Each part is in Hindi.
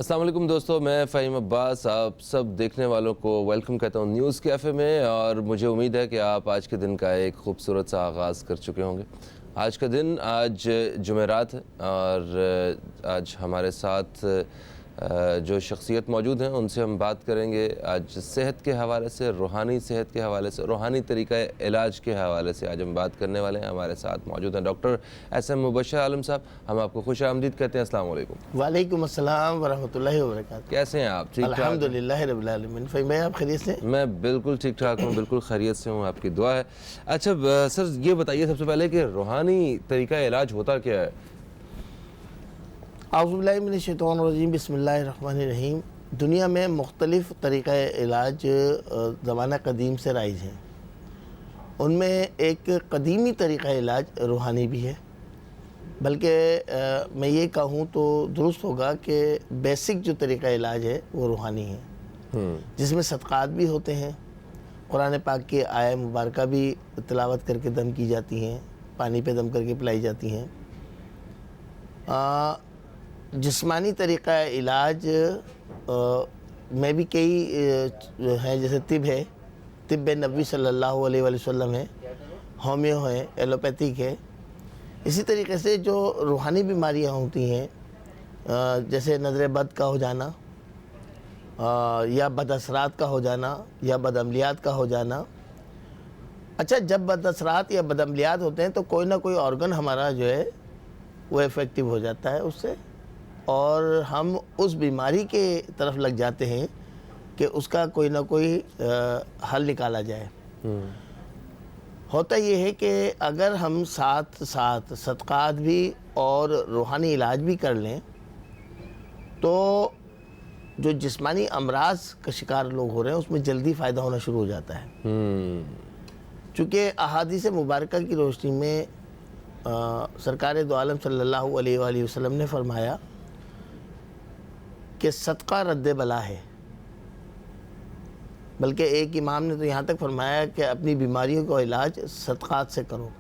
अस्सलाम वालेकुम दोस्तों, मैं फ़हीम अब्बास आप सब देखने वालों को वेलकम कहता हूँ न्यूज़ कैफ़े में। और मुझे उम्मीद है कि आप आज के दिन का एक खूबसूरत सा आगाज़ कर चुके होंगे। आज का दिन आज जुमेरात है और आज हमारे साथ जो शख्सियत मौजूद हैं उनसे हम बात करेंगे आज सेहत के हवाले से, रूहानी सेहत के हवाले से, रूहानी तरीक़ा इलाज के हवाले से आज हम बात करने वाले हैं। हमारे साथ मौजूद हैं डॉक्टर एस एम मुबशर आलम साहब। हम आपको खुश आमदीद कहते हैं। अस्सलाम वालेकुम। वालेकुम अस्सलाम वरहमतुल्लाहि वबरकातुहू। कैसे हैं आप? ठीक ठाक? अल्हम्दुलिल्लाह रब्बिल आलमीन। फ़हीम भाई आप खैरियत से? मैं बिल्कुल ठीक ठाक हूँ, बिल्कुल खैरियत से हूँ, आपकी दुआ है। अच्छा सर, ये बताइए सबसे पहले कि रूहानी तरीक़ा इलाज होता क्या है? औज़ु बिल्लाहि मिनश शैतानिर रजीम, बिस्मिल्लाहिर रहमानिर रहीम। दुनिया में मुख्तलिफ़ तरीक़ा इलाज ज़माना कदीम से राइज हैं। उनमें एक कदीमी तरीक़ा इलाज रूहानी भी है, बल्कि मैं ये कहूँ तो दुरुस्त होगा कि बेसिक जो तरीक़ा इलाज है वो रूहानी है, जिसमें सदक़ात भी होते हैं, कुरान पाक की आय मुबारका भी तिलावत करके दम की जाती हैं, पानी पे दम करके पिलाई जाती हैं। जिस्मानी तरीक़ा इलाज में भी कई हैं, जैसे तिब है, तिब नबी सल्लल्लाहु अलैहि वसल्लम है, होम्यो है, एलोपैथिक है। इसी तरीके से जो रूहानी बीमारियां होती हैं, जैसे नज़र बद का हो जाना या बदअसरात का हो जाना या बदअमलियात का हो जाना। अच्छा, जब बदअसरात या बदअमलियात होते हैं तो कोई ना कोई ऑर्गन हमारा जो है वो इफ़ेक्टिव हो जाता है उससे, और हम उस बीमारी के तरफ लग जाते हैं कि उसका कोई ना कोई हल निकाला जाए। होता ये है कि अगर हम साथ साथ सदक़ात भी और रूहानी इलाज भी कर लें तो जो जिस्मानी अमराज का शिकार लोग हो रहे हैं उसमें जल्दी फ़ायदा होना शुरू हो जाता है। चूँकि अहादीस मुबारका की रोशनी में सरकार दो आलम सल्लल्लाहु अलैहि वसल्लम ने फरमाया कि सदका रद्द बला है, बल्कि एक इमाम ने तो यहाँ तक फरमाया कि अपनी बीमारियों का इलाज सदक़ात से करो।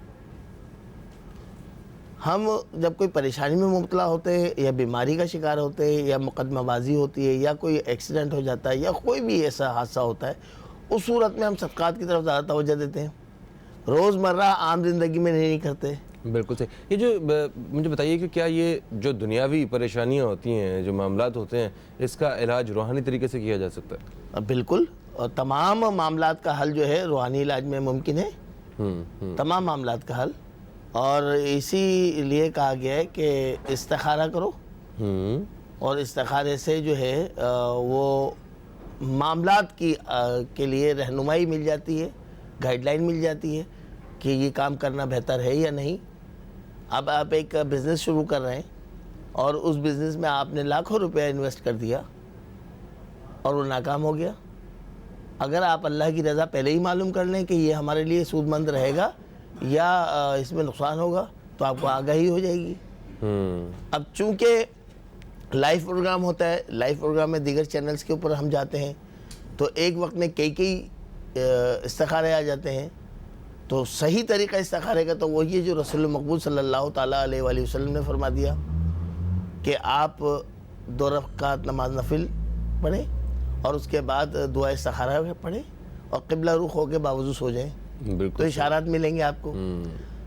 हम जब कोई परेशानी में मुब्तला होते हैं या बीमारी का शिकार होते हैं या मुकदमाबाजी होती है या कोई एक्सीडेंट हो जाता है या कोई भी ऐसा हादसा होता है, उस सूरत में हम सदक़ात की तरफ ज़्यादा तवज्जो देते हैं, रोज़मर्रा आम ज़िंदगी में नहीं करते। बिल्कुल सही। ये जो मुझे बताइए कि क्या ये जो दुनियावी परेशानियाँ होती हैं, जो मामलात होते हैं, इसका इलाज रूहानी तरीके से किया जा सकता है? बिल्कुल, और तमाम मामलात का हल जो है रूहानी इलाज में मुमकिन है। तमाम मामलात का हल, और इसीलिए कहा गया है कि इस्तिखारा करो, और इस्तिखारे से जो है वो मामलात की के लिए रहनुमाई मिल जाती है, गाइडलाइन मिल जाती है कि ये काम करना बेहतर है या नहीं। अब आप एक बिज़नेस शुरू कर रहे हैं और उस बिज़नेस में आपने लाखों रुपया इन्वेस्ट कर दिया और वो नाकाम हो गया। अगर आप अल्लाह की रज़ा पहले ही मालूम कर लें कि ये हमारे लिए सूदमंद रहेगा या इसमें नुकसान होगा, तो आपको आगाही हो जाएगी। अब चूँकि लाइव प्रोग्राम होता है, लाइव प्रोग्राम में दीगर चैनल्स के ऊपर हम जाते हैं तो एक वक्त में कई इस्तिखारे आ जाते हैं। तो सही तरीका इस्तिखारे का तो वही है जो रसूल मकबूल सल्लल्लाहु ताला अलैहि वसल्लम ने फरमा दिया कि आप 2 रकात नमाज नफिल पढ़ें और उसके बाद दुआ इस्तिखारा पढ़ें और क़िबला रुख होकर बावजूद सो जाएं, तो इशारात मिलेंगे आपको।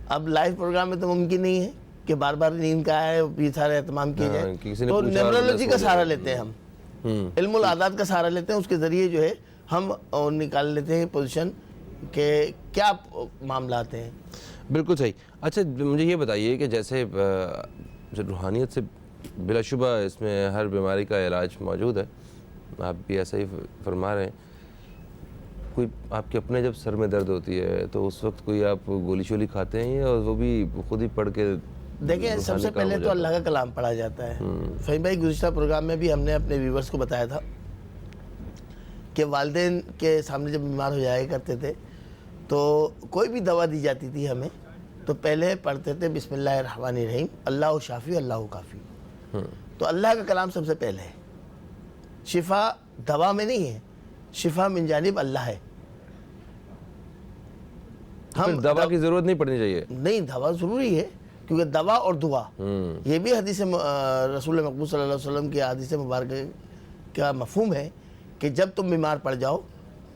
अब लाइव प्रोग्राम में तो मुमकिन नहीं है कि बार बार नींद का है ये सारे एहतमाम किए जाए, तो न्यूमरोलॉजी का सहारा लेते हैं हम, इल्मुल आदात का सहारा लेते हैं। उसके ज़रिए जो है हम निकाल लेते हैं पोजीशन के क्या मामला आते हैं। बिल्कुल सही। अच्छा, मुझे ये बताइए कि जैसे जो रूहानियत से बिलाशुबा इसमें हर बीमारी का इलाज मौजूद है, आप भी ऐसा ही फरमा रहे हैं। कोई आपके अपने जब सर में दर्द होती है तो उस वक्त कोई आप गोली शोली खाते हैं या वो भी खुद ही पढ़ के? देखिए, सबसे पहले तो अल्लाह का कलाम पढ़ा जाता है। फ़हीम भाई, गुज़िश्ता प्रोग्राम में भी हमने अपने व्यूवर्स को बताया था कि वालिदैन के सामने जब बीमार हो जाया करते थे तो कोई भी दवा दी जाती थी हमें, तो पहले पढ़ते थे बिस्मिल्लाहिर्रहमानिर्रहीम, अल्लाहु शाफ़ी अल्लाहु काफ़ी। तो अल्लाह का कलाम सबसे पहले है। शिफा दवा में नहीं है, शिफा मिन जानिब अल्लाह है। हम दवा की ज़रूरत नहीं पड़नी चाहिए? नहीं, दवा ज़रूरी है, क्योंकि दवा और दुआ ये भी हदीस रसूल मकबूल सल्लल्लाहु अलैहि वसल्लम की हदीस मुबारक का मफहूम है कि जब तुम बीमार पड़ जाओ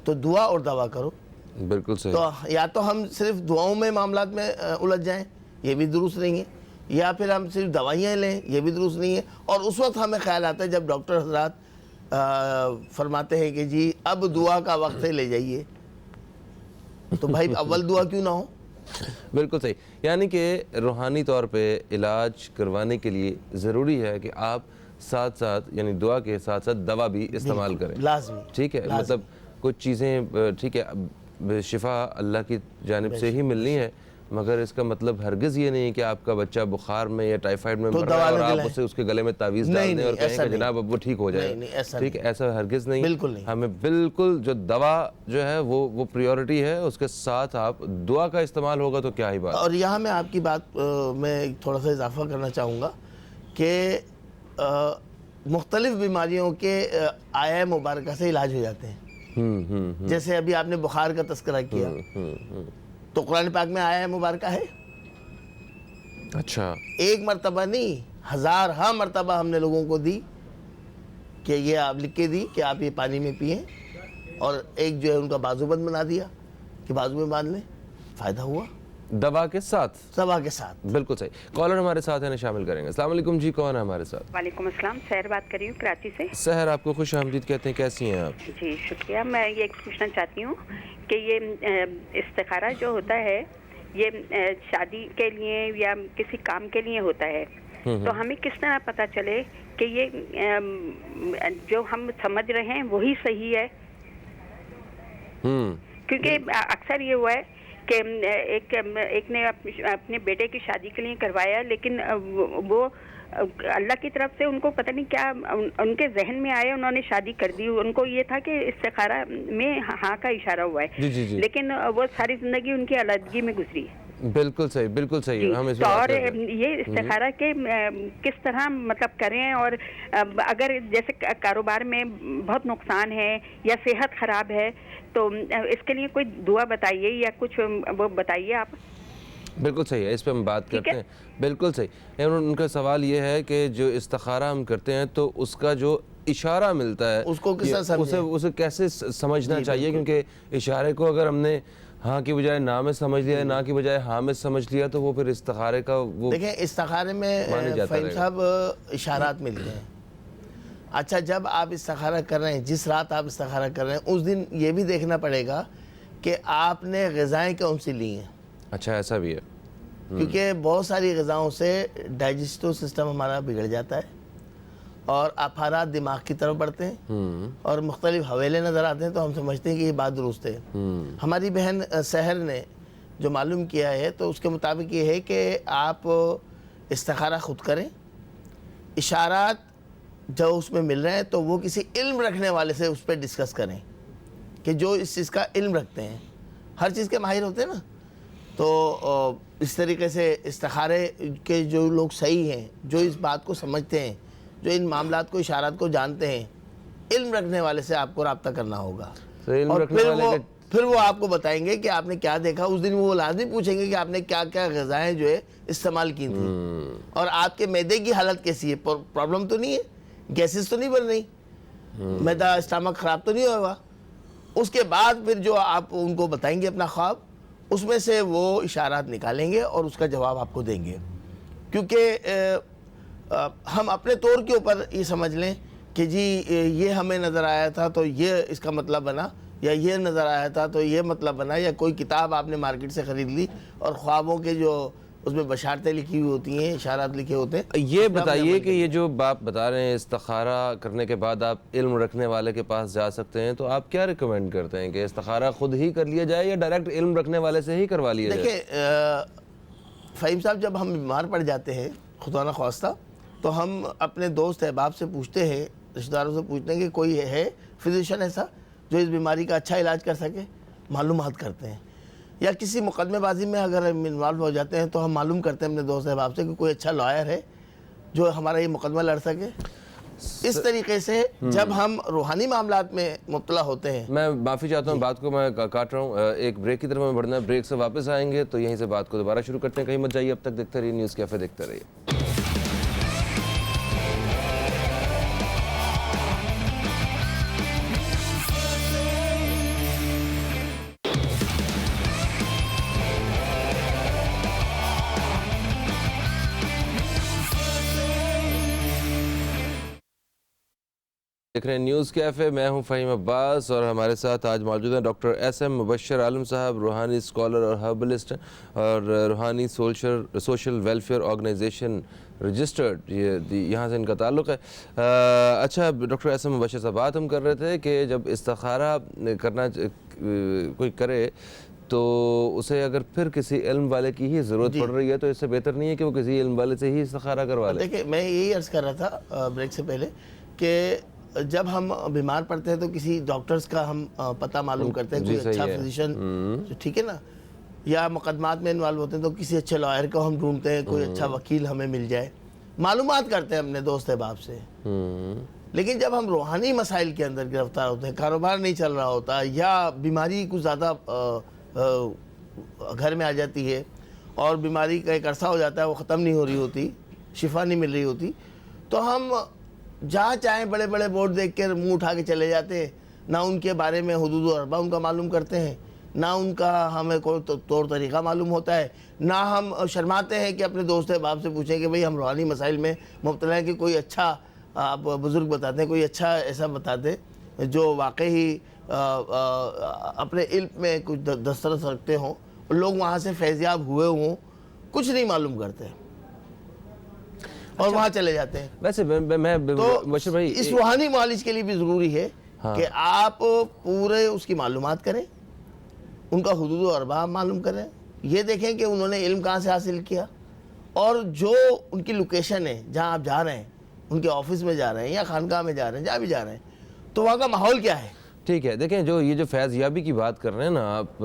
तो दुआ और दवा करो। बिल्कुल सही। तो या तो हम सिर्फ दुआओं में मामलात में उलझ जाएं, ये भी दुरुस्त नहीं है, या फिर हम सिर्फ दवाइयाँ लें, ये भी दुरुस्त नहीं है। और उस वक्त हमें ख्याल आता है जब डॉक्टर हजरात फरमाते हैं कि जी अब दुआ का वक्त है, ले जाइए, तो भाई अव्वल दुआ क्यों ना हो। बिल्कुल सही। यानी कि रूहानी तौर पे इलाज करवाने के लिए ज़रूरी है कि आप साथ साथ यानी दुआ के साथ साथ दवा भी इस्तेमाल करें, लाजमी। ठीक है। मतलब कुछ चीज़ें ठीक है, शिफा अल्लाह की जानिब से ही मिलनी है, मगर इसका मतलब हरगिज़ ये नहीं कि आपका बच्चा बुखार में या टाइफाइड में मर रहा है और आप उसे उसके गले में तावीज़ डाल दें और कहें कि जनाब अब वो ठीक हो जाए। ठीक है, ऐसा हरगिज़ नहीं। बिल्कुल नहीं। हमें बिल्कुल जो दवा जो है वो प्रायोरिटी है, उसके साथ आप दुआ का इस्तेमाल होगा तो क्या ही बात। और यहाँ मैं आपकी बात में थोड़ा सा इजाफा करना चाहूँगा कि मुख्तलिफ बीमारियों के आया मुबारक से इलाज हो जाते हैं। जैसे अभी आपने बुखार का तस्करा किया, तो कुरान पाक में आया मुबारक है। अच्छा, एक मरतबा नहीं, हज़ार हाँ मरतबा हमने लोगों को दी कि ये आप लिख के दी कि आप ये पानी में पिएं, और एक जो है उनका बाजूबंद बना दिया कि बाजू में बांध लें, फ़ायदा हुआ दवा के साथ। दवा के साथ, बिल्कुल सही। कॉलर हमारे साथ है, शामिल करेंगे। अस्सलाम वालेकुम जी, कौन है हमारे साथ? वालेकुम अस्सलाम, सहर बात कर रही हूँ कराची से। सहर, आपको खुश आमदीद कहते हैं, कैसी हैं आप? जी शुक्रिया। मैं ये पूछना चाहती हूँ कि ये इस्तिखारा जो होता है ये शादी के लिए या किसी काम के लिए होता है, तो हमें किस तरह पता चले कि ये जो हम समझ रहे हैं वही सही है? क्योंकि अक्सर ये हुआ है कि एक ने अपने बेटे की शादी के लिए करवाया, लेकिन वो अल्लाह की तरफ से उनको पता नहीं क्या उनके जहन में आया, उन्होंने शादी कर दी। उनको ये था कि इस्तिखारा में हाँ का इशारा हुआ है, जी। लेकिन वो सारी जिंदगी उनकी अलग में गुजरी। बिल्कुल सही, बिल्कुल सही। हम इस तो और ये इस्तिखारा के किस तरह मतलब करें, और अगर जैसे कारोबार में बहुत नुकसान है या सेहत खराब है, तो इसके लिए कोई दुआ बताइए या कुछ वो बताइए आप। बिल्कुल सही है, इस पे हम बात करते हैं। बिल्कुल सही। उनका सवाल ये है कि जो इस्तिखारा हम करते हैं तो उसका जो इशारा मिलता है उसको उसे कैसे समझना चाहिए, क्योंकि इशारे को अगर हमने हाँ की बजाय ना में समझ लिया, ना की बजाय हाँ में समझ लिया, तो वो फिर इस्तिखारे का वो देखें, इस्तिखारे में फ़हीम साहब इशारात मिलते हैं। अच्छा, जब आप इस्तिखारा कर रहे हैं, जिस रात आप इस्तिखारा कर रहे हैं, उस दिन ये भी देखना पड़ेगा कि आपने ग़िज़ाएँ कौन सी ली हैं। अच्छा, ऐसा भी है, क्योंकि बहुत सारी ग़िज़ाओं से डाइजेस्टिव सिस्टम हमारा बिगड़ जाता है और आफारात दिमाग की तरफ बढ़ते हैं और मुख्तलिफ हवेले नज़र आते हैं, तो हम समझते हैं कि ये बात दुरुस्त है। हमारी बहन सहर ने जो मालूम किया है, तो उसके मुताबिक ये है कि आप इस्तिखारा ख़ुद करें, इशारात जो उसमें मिल रहे हैं तो वो किसी इल्म रखने वाले से उस पर डिस्कस करें, कि जो इस चीज़ का इल्म रखते हैं, हर चीज़ के माहिर होते हैं ना। तो इस तरीके से इस्तिखारे के जो लोग सही हैं, जो इस बात को समझते हैं, जो इन मामलात को इशारात को जानते हैं, इल्म रखने वाले से आपको रब्ता करना होगा। और फिर वो आपको बताएंगे कि आपने क्या देखा उस दिन। वो लाजमी पूछेंगे कि आपने क्या क्या ग़िज़ाएँ जो है इस्तेमाल की थी, और आपके मैदे की हालत कैसी है, प्रॉब्लम तो नहीं है, गैसेस तो नहीं बन रही, मैदा स्टमक ख़राब तो नहीं होगा। उसके बाद फिर जो आप उनको बताएंगे अपना ख्वाब, उसमें से वो इशारात निकालेंगे और उसका जवाब आपको देंगे। क्योंकि हम अपने तौर के ऊपर ये समझ लें कि जी ये हमें नज़र आया था तो ये इसका मतलब बना, या ये नज़र आया था तो ये मतलब बना, या कोई किताब आपने मार्केट से ख़रीद ली और ख्वाबों के जो उसमें बशारतें लिखी हुई होती हैं, इशारात लिखे होते हैं। ये बताइए कि ये जो आप बता रहे हैं इस्तिखारा करने के बाद आप इल्म रखने वाले के पास जा सकते हैं, तो आप क्या रिकमेंड करते हैं कि इस्तिखारा खुद ही कर लिया जाए या डायरेक्ट इल्म रखने वाले से ही करवा लिया जाए? देखिए फ़हीम साहब, जब हम बीमार पड़ जाते हैं खुदा न ख्वास्ता, तो हम अपने दोस्त अहबाब से पूछते हैं, रिश्तेदारों से पूछते हैं कि कोई है फिजिशियन ऐसा जो इस बीमारी का अच्छा इलाज कर सके, मालूमात करते हैं। या किसी मुकदमेबाजी में अगर हम इन्वॉल्व हो जाते हैं तो हम मालूम करते हैं अपने दोस्त अहबाब से कि कोई अच्छा लॉयर है जो हमारा ये मुकदमा लड़ सके। इस तरीके से जब हम रूहानी मामलात में मुब्तला होते हैं। मैं माफ़ी चाहता हूँ, बात को मैं काट रहा हूँ, एक ब्रेक की तरफ में बढ़ना है, ब्रेक से वापस आएंगे तो यहीं से बात को दोबारा शुरू करते हैं। कहीं मत जाइए, अब तक देखते रहिए न्यूज़ कैफे, देखते रहिए। देख रहे हैं न्यूज़ कैफ़े, मैं हूं फ़हीम अब्बास और हमारे साथ आज मौजूद हैं डॉक्टर एस.एम. मुबश्शिर आलम साहब, रूहानी स्कॉलर और हर्बलिस्ट हैं और रूहानी सोशल वेलफेयर ऑर्गेनाइजेशन रजिस्टर्ड, ये यहाँ से इनका ताल्लुक़ है। अच्छा डॉक्टर एस.एम. मुबश्शिर साहब, बात हम कर रहे थे कि जब इस्तिखारा करना कोई करे तो उसे अगर फिर किसी इल्म वाले की ही ज़रूरत पड़ रही है तो इससे बेहतर नहीं है कि वो किसी इल्म वाले से ही इस्तिखारा करवा ले? देखिए, मैं यही अर्ज़ कर रहा था ब्रेक से पहले कि जब हम बीमार पड़ते हैं तो किसी डॉक्टर्स का हम पता मालूम करते हैं, कोई अच्छा फिजिशियन, ठीक है ना, या मुकदमात में इन्वॉल्व होते हैं तो किसी अच्छे लॉयर को हम ढूंढते हैं, कोई अच्छा वकील हमें मिल जाए, मालूमात करते हैं अपने दोस्त अहबाब से। लेकिन जब हम रूहानी मसाइल के अंदर गिरफ्तार होते हैं, कारोबार नहीं चल रहा होता या बीमारी कुछ ज़्यादा घर में आ जाती है और बीमारी का एक अरसा हो जाता है, वो ख़त्म नहीं हो रही होती, शिफा नहीं मिल रही होती, तो हम जहाँ चाहें बड़े बड़े बोर्ड देख कर मुंह उठा के चले जाते हैं, ना उनके बारे में हुदूद और अरबा उनका मालूम करते हैं, ना उनका हमें कोई तौर तरीक़ा मालूम होता है, ना हम शर्माते हैं कि अपने दोस्त अहबाब से पूछें कि भाई हम रूहानी मसाइल में मुब्तला हैं कि कोई अच्छा आप बुज़ुर्ग बताते हैं, कोई अच्छा ऐसा बताते जो वाकई अपने इल्म में कुछ दस्तरस रखते हों, लोग वहाँ से फैज़याब हुए हों, कुछ नहीं मालूम करते और वहाँ चले जाते हैं। वैसे बशीर भाई, इस रूहानी मालिश के लिए भी ज़रूरी है कि आप पूरे उसकी मालूमात करें, उनका हुदूद और अरबाब मालूम करें, ये देखें कि उन्होंने इल्म कहाँ से हासिल किया और जो उनकी लोकेशन है जहाँ आप जा रहे हैं, उनके ऑफिस में जा रहे हैं या खानकाह में जा रहे हैं, जहाँ भी जा रहे हैं, तो वहाँ का माहौल क्या है। ठीक है, देखें जो ये जो फैज़याबी की बात कर रहे हैं ना आप,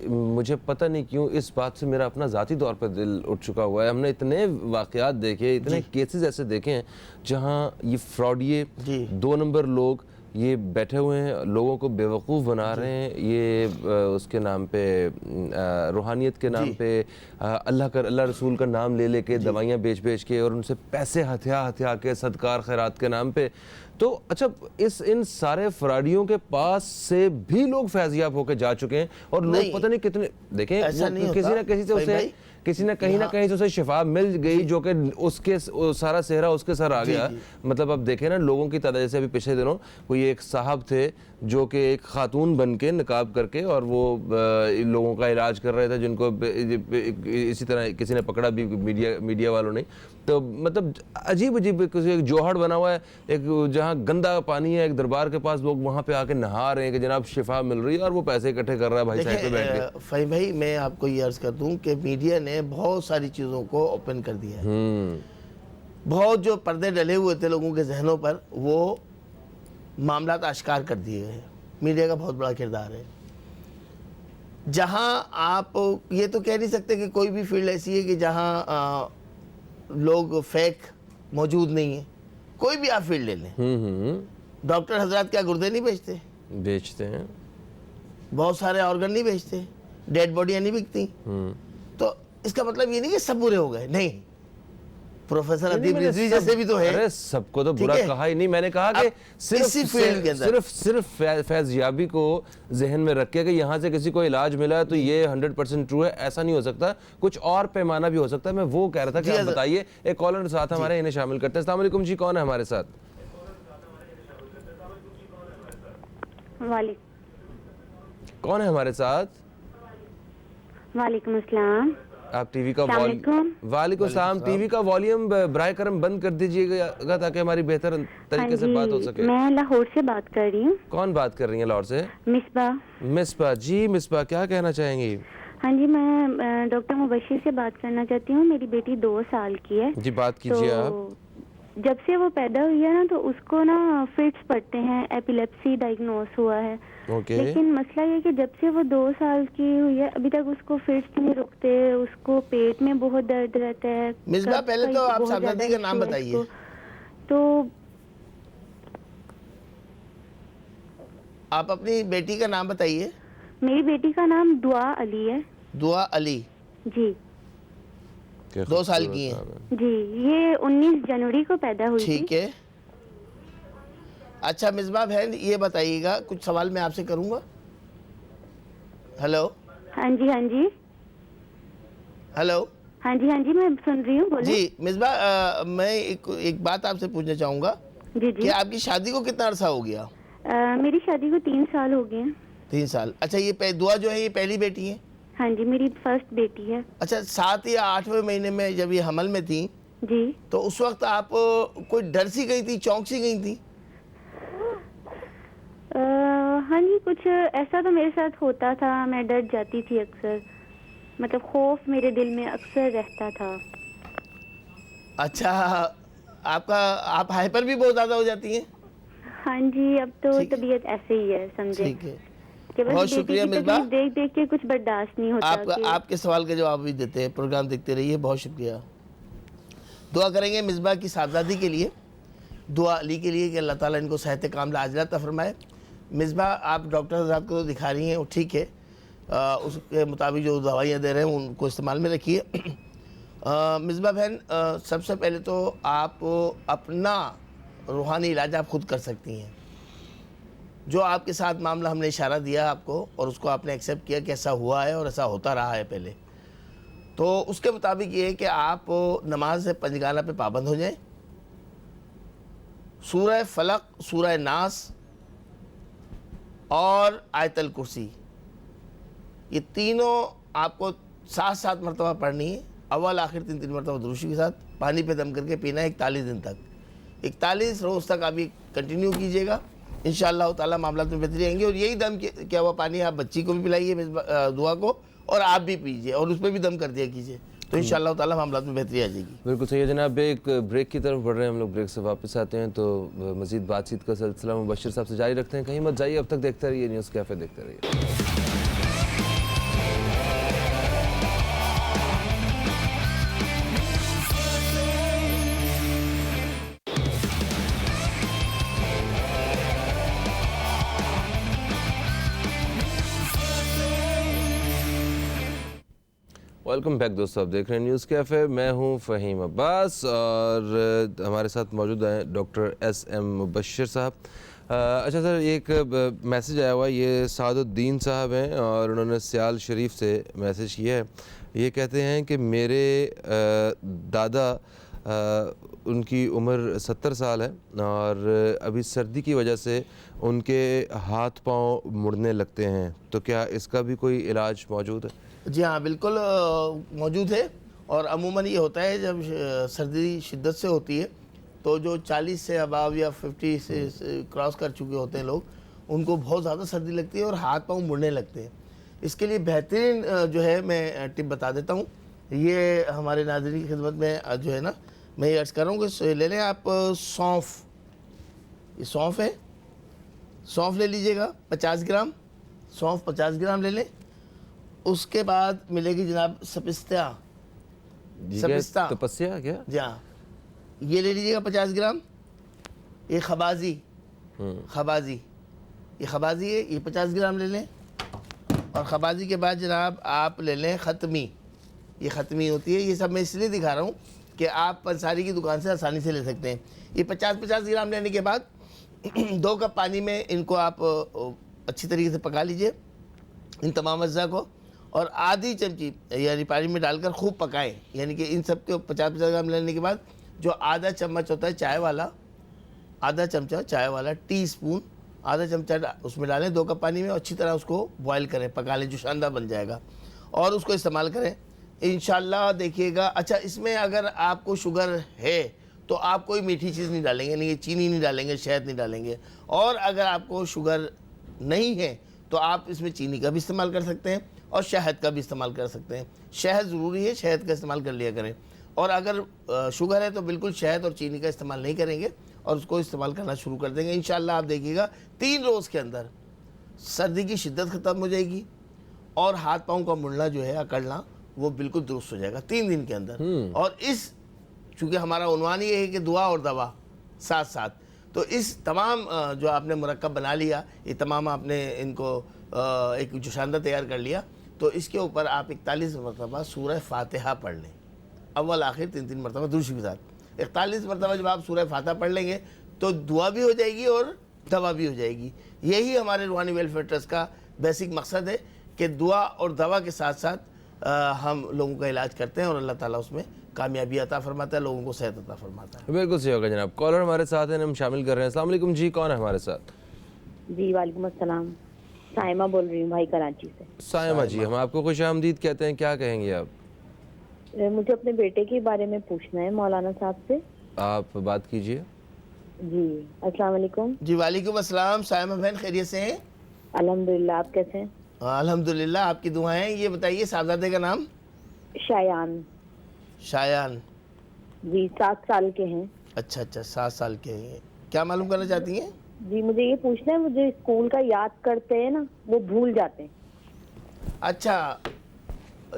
मुझे पता नहीं क्यों इस बात से मेरा अपना ज़ाती तौर पर दिल उठ चुका हुआ है। हमने इतने वाक़यात देखे, इतने केसेस ऐसे देखे हैं जहाँ ये फ्रॉडिये 2 नंबर लोग ये बैठे हुए हैं, लोगों को बेवकूफ़ बना रहे हैं, ये उसके नाम पे रूहानियत के नाम पे अल्लाह रसूल का नाम ले लेके दवाइयाँ बेच के और उनसे पैसे हथिया के सदकार खैरात के नाम पे। तो अच्छा, इन सारे फ्रॉडियों के पास से भी लोग फैज़याब होकर जा चुके हैं और लोग पता नहीं कितने, देखें किसी ना किसी से उसे किसी ना कहीं से उसे शिफा मिल गई जो कि उसके सारा सेहरा उसके सर आ गया। मतलब अब देखें ना लोगों की तादाद, जैसे अभी पिछले दिनों कोई एक साहब थे जो कि एक खातून बन के निकाब करके और वो लोगों का इलाज कर रहे थे जिनको इसी तरह किसी ने पकड़ा भी, मीडिया वालों ने। तो मतलब अजीब एक जोहड़ बना हुआ है, एक जहाँ गंदा पानी है, एक दरबार के पास लोग वहाँ पे आके नहा रहे हैं कि जनाब शिफा मिल रही है और वो पैसे इकट्ठे कर रहा है भाई साहब पे बैठ के। फ़हीम भाई, मैं आपको ये अर्ज़ कर दूँ कि मीडिया ने बहुत सारी चीज़ों को ओपन कर दिया है। बहुत जो पर्दे डले हुए थे लोगों के जहनों पर, वो मामला आश्कार कर दिए हैं। मीडिया का बहुत बड़ा किरदार है। जहाँ आप ये तो कह नहीं सकते कि कोई भी फील्ड ऐसी है कि जहाँ लोग फेक मौजूद नहीं है। कोई भी आप फील्ड ले लें, डॉक्टर हजरात क्या गुर्दे नहीं बेचते हैं, बहुत सारे ऑर्गन नहीं बेचते, डेड बॉडियाँ नहीं बिकती। तो इसका मतलब ये नहीं कि सब बुरे हो गए, नहीं। प्रोफेसर अदीब रिजवी जैसे भी तो है। अरे सबको तो बुरा कहा ही नहीं, मैंने कहा कि सिर्फ फैज़याबी को जहन में रख के कि यहाँ से किसी को इलाज मिला है तो ये 100% ट्रू है, ऐसा नहीं हो सकता। कुछ और पैमाना भी हो सकता है। मैं वो कह रहा था कि आप बताइए। एक कॉलर साथ हमारे, इन्हें शामिल करते हैं। अस्सलाम वालेकुम जी, कौन है हमारे साथ? कौन है हमारे साथ? वालेकुम अस्सलाम। आप टीवी का वालेकुम सलाम, टीवी का वॉल्यूम बराए करम बंद कर दीजिएगा ताकि हमारी बेहतर तरीके से बात हो सके। मैं लाहौर से बात कर रही हूँ। कौन बात कर रही है लाहौर से? मिसबा जी। मिसबा, क्या कहना चाहेंगी? हाँ जी, मैं डॉक्टर मुबश्शिर से बात करना चाहती हूँ। मेरी बेटी 2 साल की है जी, बात कीजिए आप। जब से वो पैदा हुई है ना तो उसको ना फिट्स पड़ते हैं, एपिलेप्सी डायग्नोस हुआ है। लेकिन मसला ये कि जब से वो 2 साल की हुई है अभी तक उसको फिट्स नहीं रुकते, उसको पेट में बहुत दर्द रहता है। मिसबा, पहले तो आप सावधानी का नाम बताइए। तो आप अपनी बेटी का नाम बताइए। मेरी बेटी का नाम दुआ अली है। दुआ अली जी 2 साल की है। जी, ये 19 जनवरी को पैदा हुई थी। ठीक है। अच्छा मिसबा बहन ये बताइएगा, कुछ सवाल मैं आपसे करूंगा। हेलो। हाँ जी हाँ जी हेलो। हाँ जी मैं सुन रही हूँ, बोले। जी मिसबा, मैं एक बात आपसे पूछना चाहूंगा जी कि आपकी शादी को कितना अरसा हो गया? मेरी शादी को 3 साल हो गए हैं। 3 साल। अच्छा ये दुआ जो है ये पहली बेटी है? हाँ जी, मेरी फर्स्ट बेटी है। अच्छा 7 या 8वें महीने में जब ये हमल में थी जी तो उस वक्त आप कोई डर सी गई थी, चौंक सी गई थी? हाँ जी, कुछ ऐसा तो मेरे साथ होता था, मैं डर जाती थी अक्सर, मतलब खौफ मेरे दिल में अक्सर रहता था। अच्छा आप हाइपर भी बहुत ज्यादा हो जाती हैं? हाँ जी, अब तो ठीक है। तबीयत ऐसे ही है, समझे ठीक है। कि बस बहुत बेटी शुक्रिया की मिसबा। तकलीफ देख देख के कुछ बर्दाश्त नहीं होता कि आपके सवाल के जवाब भी देते हैं, प्रोग्राम देखते रहिए। बहुत शुक्रिया। दुआ करेंगे मिसबा की साहबजादी के लिए, दुआ अली के लिए कि अल्लाह ताला इनको सेहत कामिला आजिला अता फरमाए। मिसबा आप डॉक्टर हज़रात को तो दिखा रही हैं, वो ठीक है, उसके मुताबिक जो दवाइयाँ दे रहे हैं उनको इस्तेमाल में रखिए। मिसबा बहन, सबसे पहले तो आप अपना रूहानी इलाज आप खुद कर सकती हैं। जो आपके साथ मामला हमने इशारा दिया आपको और उसको आपने एक्सेप्ट किया कि ऐसा हुआ है और ऐसा होता रहा है पहले, तो उसके मुताबिक ये है कि आप नमाज से पंजगाना पे पाबंद हो जाएं। सूरह फलक, सूरह नास और आयतल कुर्सी, ये तीनों आपको 7-7 मरतबा पढ़नी है। अव्वल आखिर 3-3 मरतबा दुरूशी के साथ पानी पे दम करके पीना है 41 दिन तक। 41 रोज़ तक आप ये कंटिन्यू कीजिएगा, इंशाअल्लाह ताला मामला में बेहतरी आएंगी। और यही दम क्या हुआ पानी आप बच्ची को भी पिलाइए दुआ को, और आप भी पीजिए और उस पर भी दम कर दिया कीजिए, तो इंशाअल्लाह ताला मामला में बेहतरी आ जाएगी। बिल्कुल सही है जनाब। एक ब्रेक की तरफ बढ़ रहे हैं हम लोग, ब्रेक से वापस आते हैं तो मज़ीद बातचीत का सिलसिला मुबश्शिर साहब से जारी रखते हैं। कहीं मत जाइए, अब तक देखते रहिए न्यूज़ कैफ़े, देखते रहिए। वेलकम बैक दोस्तों, आप देख रहे हैं न्यूज़ कैफ़े। मैं हूं फ़हीम अब्बास और हमारे साथ मौजूद हैं डॉक्टर SM मुबश्शिर साहब। अच्छा सर, एक मैसेज आया हुआ है, ये सादुद्दीन साहब हैं और उन्होंने सियाल शरीफ से मैसेज किया है। ये कहते हैं कि मेरे दादा उनकी उम्र 70 साल है और अभी सर्दी की वजह से उनके हाथ पांव मुड़ने लगते हैं, तो क्या इसका भी कोई इलाज मौजूद है? जी हाँ, बिल्कुल मौजूद है। और अमूमन ये होता है जब सर्दी शिद्दत से होती है तो जो 40 से अबाव या 50 से क्रॉस कर चुके होते हैं लोग, उनको बहुत ज़्यादा सर्दी लगती है और हाथ पांव मुड़ने लगते हैं। इसके लिए बेहतरीन जो है मैं टिप बता देता हूँ। ये हमारे नाज़रीन की खिदमत में जो है ना, मैं ये अर्ज़ कर रहा हूँ कि ले लें आप सौंफ। ये सौंफ है, सौंफ ले लीजिएगा 50 ग्राम, सौंफ 50 ग्राम ले लें। उसके बाद मिलेगी जनाब सपिस्ता। सपिस्ता तपस्या क्या? जी हाँ, ये ले लीजिएगा 50 ग्राम। ये खबाजी, खबाजी, ये खबाजी है, ये 50 ग्राम ले लें। और खबाजी के बाद जनाब आप ले लें ख़त्मी। ये ख़त्मी होती है, ये सब मैं इसलिए दिखा रहा हूँ कि आप पंसारी की दुकान से आसानी से ले सकते हैं। ये 50-50 ग्राम लेने के बाद 2 कप पानी में इनको आप अच्छी तरीके से पका लीजिए, इन तमाम अज्जा को, और आधी चमची यानी पानी में डालकर खूब पकाएं। यानी कि इन सब के 50-50 ग्राम लेने के बाद जो आधा चम्मच होता है चाय वाला, आधा चमचा चाय वाला, टीस्पून आधा चमचा उसमें डालें 2 कप पानी में, और अच्छी तरह उसको बॉयल करें, पका लें, जो शानदार बन जाएगा, और उसको इस्तेमाल करें इंशाल्लाह। देखिएगा। अच्छा, इसमें अगर आपको शुगर है तो आप कोई मीठी चीज़ नहीं डालेंगे, नहीं चीनी नहीं डालेंगे, शहद नहीं डालेंगे। और अगर आपको शुगर नहीं है तो आप इसमें चीनी का भी इस्तेमाल कर सकते हैं और शहद का भी इस्तेमाल कर सकते हैं। शहद ज़रूरी है, शहद का इस्तेमाल कर लिया करें। और अगर शुगर है तो बिल्कुल शहद और चीनी का इस्तेमाल नहीं करेंगे और उसको इस्तेमाल करना शुरू कर देंगे। इंशाल्लाह आप देखिएगा 3 रोज़ के अंदर सर्दी की शिद्दत ख़त्म हो जाएगी और हाथ पाँव का मुड़ना जो है, अकड़ना, वो बिल्कुल दुरुस्त हो जाएगा 3 दिन के अंदर। और चूँकि हमारा उन्वान ये है कि दुआ और दवा साथ साथ, तो इस तमाम जो आपने मुरक्कब बना लिया, ये तमाम आपने इनको एक जुशांदा तैयार कर लिया, तो इसके ऊपर आप 41 मरतबा सूरह फातिहा पढ़ लें, अव्वल आखिर 3-3 मरतबा दुरूद के साथ। 41 मरतबा जब आप सूरह फातिहा पढ़ लेंगे तो दुआ भी हो जाएगी और दवा भी हो जाएगी। यही हमारे रूहानी वेलफेयर ट्रस्ट का बेसिक मकसद है कि दुआ और दवा के साथ साथ हम लोगों का इलाज करते हैं और अल्लाह ताला उसमें कामयाबी अता फरमाता है, लोगों को सेहत अता फरमाता है। बिल्कुल सही होगा जनाब। कॉलर हमारे साथ हैं, हम शामिल कर रहे हैं। अस्सलाम वालेकुम जी, कौन है हमारे साथ? जी वालेकुम अस्सलाम, साइमा बोल रही हूँ भाई कराची से। सायमा जी, हम आपको खुशामदीद कहते हैं, क्या कहेंगे आप? मुझे अपने बेटे के बारे में पूछना है मौलाना साहब से। आप बात कीजिए। जी अस्सलाम वालेकुम। जी वालेकुम अस्सलाम। सायमा बहन खैरियत से हैं? अल्हम्दुलिल्लाह, आप कैसे हैं? अल्हम्दुलिल्लाह, आपकी दुआएं। ये बताइए साहबजादे का नाम? शायान। शायान। जी 7 साल के हैं। अच्छा, 7 साल के हैं। क्या मालूम करना चाहती हैं? जी मुझे ये पूछना है, मुझे स्कूल का याद करते हैं ना, वो भूल जाते हैं। अच्छा,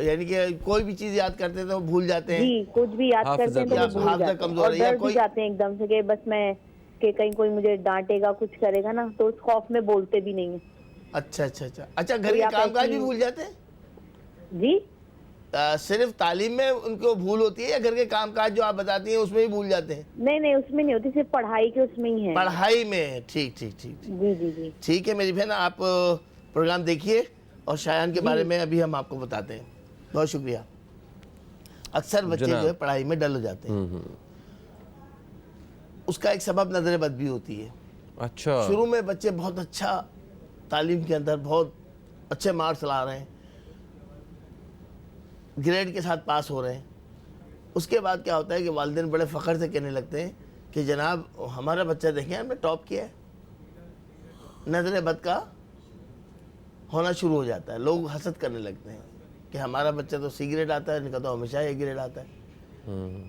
यानी कि कोई भी चीज याद करते हैं तो वो भूल जाते हैं। जी कुछ भी याद करते हैं तो वो हाफिजा भूल जाते हैं कमजोर और है या डर भी कोई? जाते हैं एकदम से कि बस मैं कि कहीं कोई मुझे डांटेगा कुछ करेगा ना, तो उस खौफ में बोलते भी नहीं है। अच्छा, घर के कामकाज भी भूल जाते हैं? जी सिर्फ तालीम में उनको भूल होती है या घर के कामकाज जो आप बताती हैं उसमें भी भूल जाते हैं? नहीं उसमें नहीं होती, सिर्फ पढ़ाई के उसमें ही है। पढ़ाई में। ठीक। जी ठीक है मेरी बहन, आप प्रोग्राम देखिए और शायान के बारे में अभी हम आपको बताते हैं। बहुत शुक्रिया। अक्सर बच्चे जो है पढ़ाई में डल हो जाते हैं, उसका एक सबब नजर बद भी होती है। अच्छा, शुरू में बच्चे बहुत अच्छा तालीम के अंदर बहुत अच्छे मार्क्स ला रहे हैं, ग्रेड के साथ पास हो रहे हैं, उसके बाद क्या होता है कि वालिदैन बड़े फ़ख्र से कहने लगते हैं कि जनाब हमारा बच्चा देखें हमने टॉप किया है। नजर बद का होना शुरू हो जाता है, लोग हसद करने लगते हैं कि हमारा बच्चा तो सी ग्रेड आता है, इनका तो हमेशा ए ग्रेड आता है,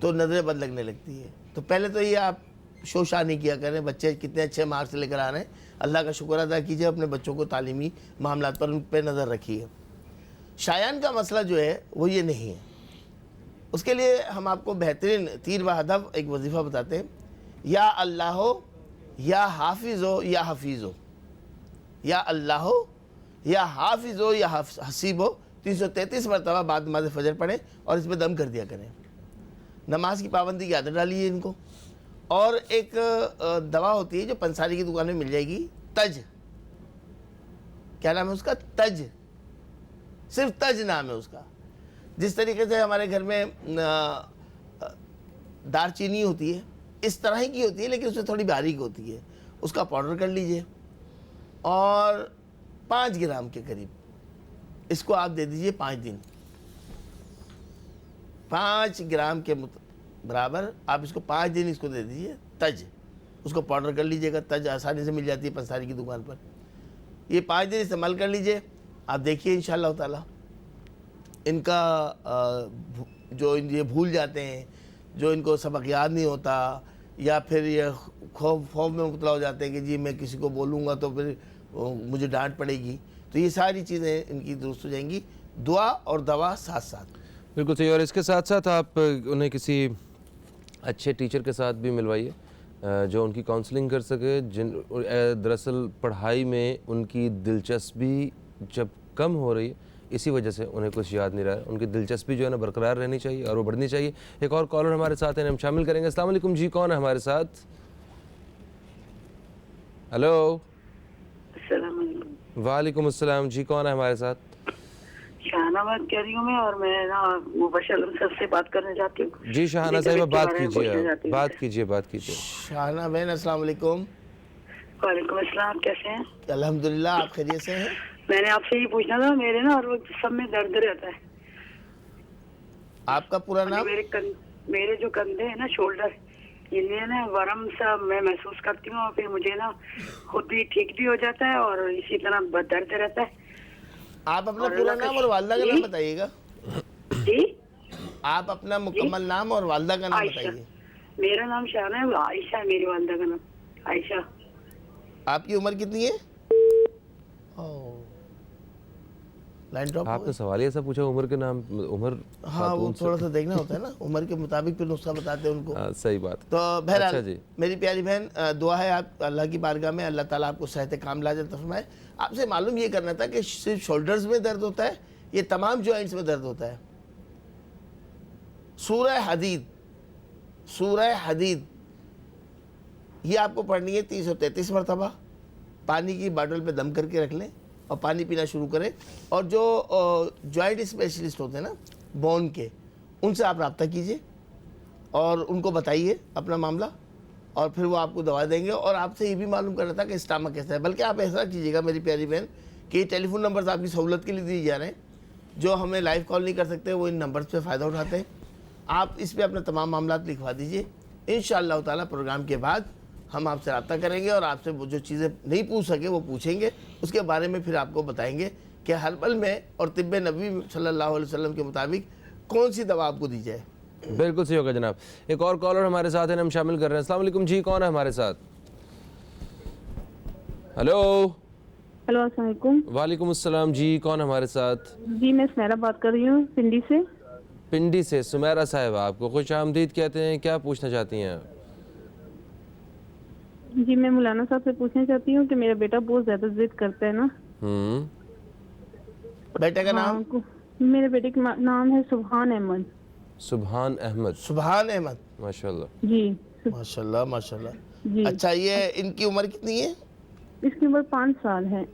तो नजर बद लगने लगती है। तो पहले तो ये आप शोशा नहीं किया करें, बच्चे कितने अच्छे मार्क्स लेकर आ रहे हैं, अल्लाह का शुक्र अदा कीजिए, अपने बच्चों को तालीमी मामलात पर उन पर नज़र रखिए। शायान का मसला जो है वो ये नहीं है, उसके लिए हम आपको बेहतरीन तीर व हदफ एक वजीफ़ा बताते हैं। या अल्लाह हो या हाफिज़ हो या हफीज़ हो, या अल्लाह हो या हाफिज़ हो या हसीब हो, 333 मरतबा बाद नमाज़ फ़जर पढ़ें और इसमें दम कर दिया करें। नमाज की पाबंदी की आदत डालिए इनको। और एक दवा होती है जो पंसारी की दुकान में मिल जाएगी, तज। क्या नाम है उसका? तज। सिर्फ तज नाम है उसका। जिस तरीके से हमारे घर में दालचीनी होती है, इस तरह ही की होती है लेकिन उससे थोड़ी बारीक होती है, उसका पाउडर कर लीजिए और 5 ग्राम के करीब इसको आप दे दीजिए 5 दिन। 5 ग्राम के बराबर आप इसको 5 दिन इसको दे दीजिए। तज, उसको पाउडर कर लीजिएगा। तज आसानी से मिल जाती है पंसारी की दुकान पर। ये 5 दिन इस्तेमाल कर लीजिए, आप देखिए इंशाअल्लाह ताला इनका जो ये भूल जाते हैं, जो इनको सबक याद नहीं होता, या फिर ये खौफ में मुबतला हो जाते हैं कि जी मैं किसी को बोलूँगा तो फिर मुझे डांट पड़ेगी, तो ये सारी चीज़ें इनकी दुरुस्त हो जाएंगी। दुआ और दवा साथ साथ। बिल्कुल सही। और इसके साथ साथ आप उन्हें किसी अच्छे टीचर के साथ भी मिलवाइए जो उनकी काउंसलिंग कर सके। दरअसल पढ़ाई में उनकी दिलचस्पी जब कम हो रही है, इसी वजह से उन्हें कुछ याद नहीं रहा है। उनकी दिलचस्पी जो है ना बरकरार रहनी चाहिए और वो बढ़नी चाहिए। एक और कॉलर हमारे साथ हैं, हम शामिल करेंगे। अस्सलाम वालेकुम जी, कौन है हमारे साथ? हेलो। वालेकुम अस्सलाम जी, कौन है हमारे साथ? शाहना बात कर रही हूँ मैं, और मैं ना मुबशर सर से बात करना चाहती हूँ। जी शाहना साहिबा, बात कीजिए। शाहना बहन अस्सलाम वालेकुम। वालेकुम अस्सलाम, कैसे हैं? अल्हम्दुलिल्लाह, आप खैरियत से हैं? मैंने आपसे ये पूछना था, मेरे ना हर वक्त सब में दर्द रहता है। आपका पूरा नाम? मेरे जो कंधे हैं ना, शोल्डर, इनमें ना वरम सा मैं महसूस करती हूँ, और फिर मुझे ना खुद भी ठीक भी हो जाता है और इसी तरह दर्द रहता है। आप अपना पूरा नाम और वालिदा का नाम बताइएगा। जी, आप अपना मुकम्मल नाम और वालिदा का नाम बताइए। मेरा नाम शाहना है, आयशा है मेरी वालिदा का नाम, आयशा। आपकी उम्र कितनी है? लाइन ड्रॉप हो आपने सवाल ही ऐसा पूछा उम्र के नाम उम्र गई। हाँ वो थोड़ा सा देखना होता है ना, उम्र के मुताबिक फिर नुस्खा बताते हैं उनको। सही बात। तो बहरहाल अच्छा जी। मेरी प्यारी बहन, दुआ है आप अल्लाह की बारगाह में अल्लाह ताला आपको सेहत कामिला अता फरमाए। आपसे मालूम ये करना था कि सिर्फ शोल्डर्स में दर्द होता है, ये तमाम जॉइंट्स में दर्द होता है। सूरह हदीद ये आपको पढ़नी है 30 और 33 मरतबा। पानी की बॉटल पे दम करके रख लें और पानी पीना शुरू करें। और जो जॉइंट स्पेशलिस्ट होते हैं ना बोन के, उनसे आप रब्ता कीजिए और उनको बताइए अपना मामला, और फिर वो आपको दवा देंगे। और आपसे ये भी मालूम करना था कि स्टमक कैसा है। बल्कि आप ऐसा कीजिएगा मेरी प्यारी बहन कि टेलीफोन नंबर्स आपकी सहूलत के लिए दिए जा रहे हैं। जो हमें लाइव कॉल नहीं कर सकते वो इन नंबर्स पे फ़ायदा उठाते हैं। आप इस पर अपना तमाम मामला लिखवा दीजिए। इंशाअल्लाह ताला प्रोग्राम के बाद हम आपसे रब्ता करेंगे और आपसे वो जो चीज़ें नहीं पूछ सके वो पूछेंगे, उसके बारे में फिर आपको बताएंगे कि हर्बल में और तिब्ब नबी सल्लल्लाहु अलैहि वसल्लम के मुताबिक कौन सी दवा आपको दी जाए। बिल्कुल सही होगा जनाब। एक और कॉलर हमारे साथ है, हम शामिल कर रहे हैं। अस्सलाम वालेकुम जी, कौन है हमारे साथ? हेलो। हेलो अस्सलाम वालेकुम। वालेकुम अस्सलाम जी, कौन है हमारे साथ? जी मैं सुमेरा बात कर रही हूँ पिंडी से। पिंडी से सुमेरा साहिबा, आपको खुश आमदीद कहते हैं। क्या पूछना चाहती हैं? जी मैं मौलाना साहब से पूछना चाहती हूँ कि मेरा बेटा बहुत ज्यादा जिद करता है ना। बेटे का नाम? मेरे बेटे का नाम है सुभान अहमद। सुभान अहमद। सुभान अहमद, माशाल्लाह जी। माशाल्लाह माशाल्लाह। जी। अच्छा, ये इनकी उम्र कितनी है? इसकी उम्र 5 साल है।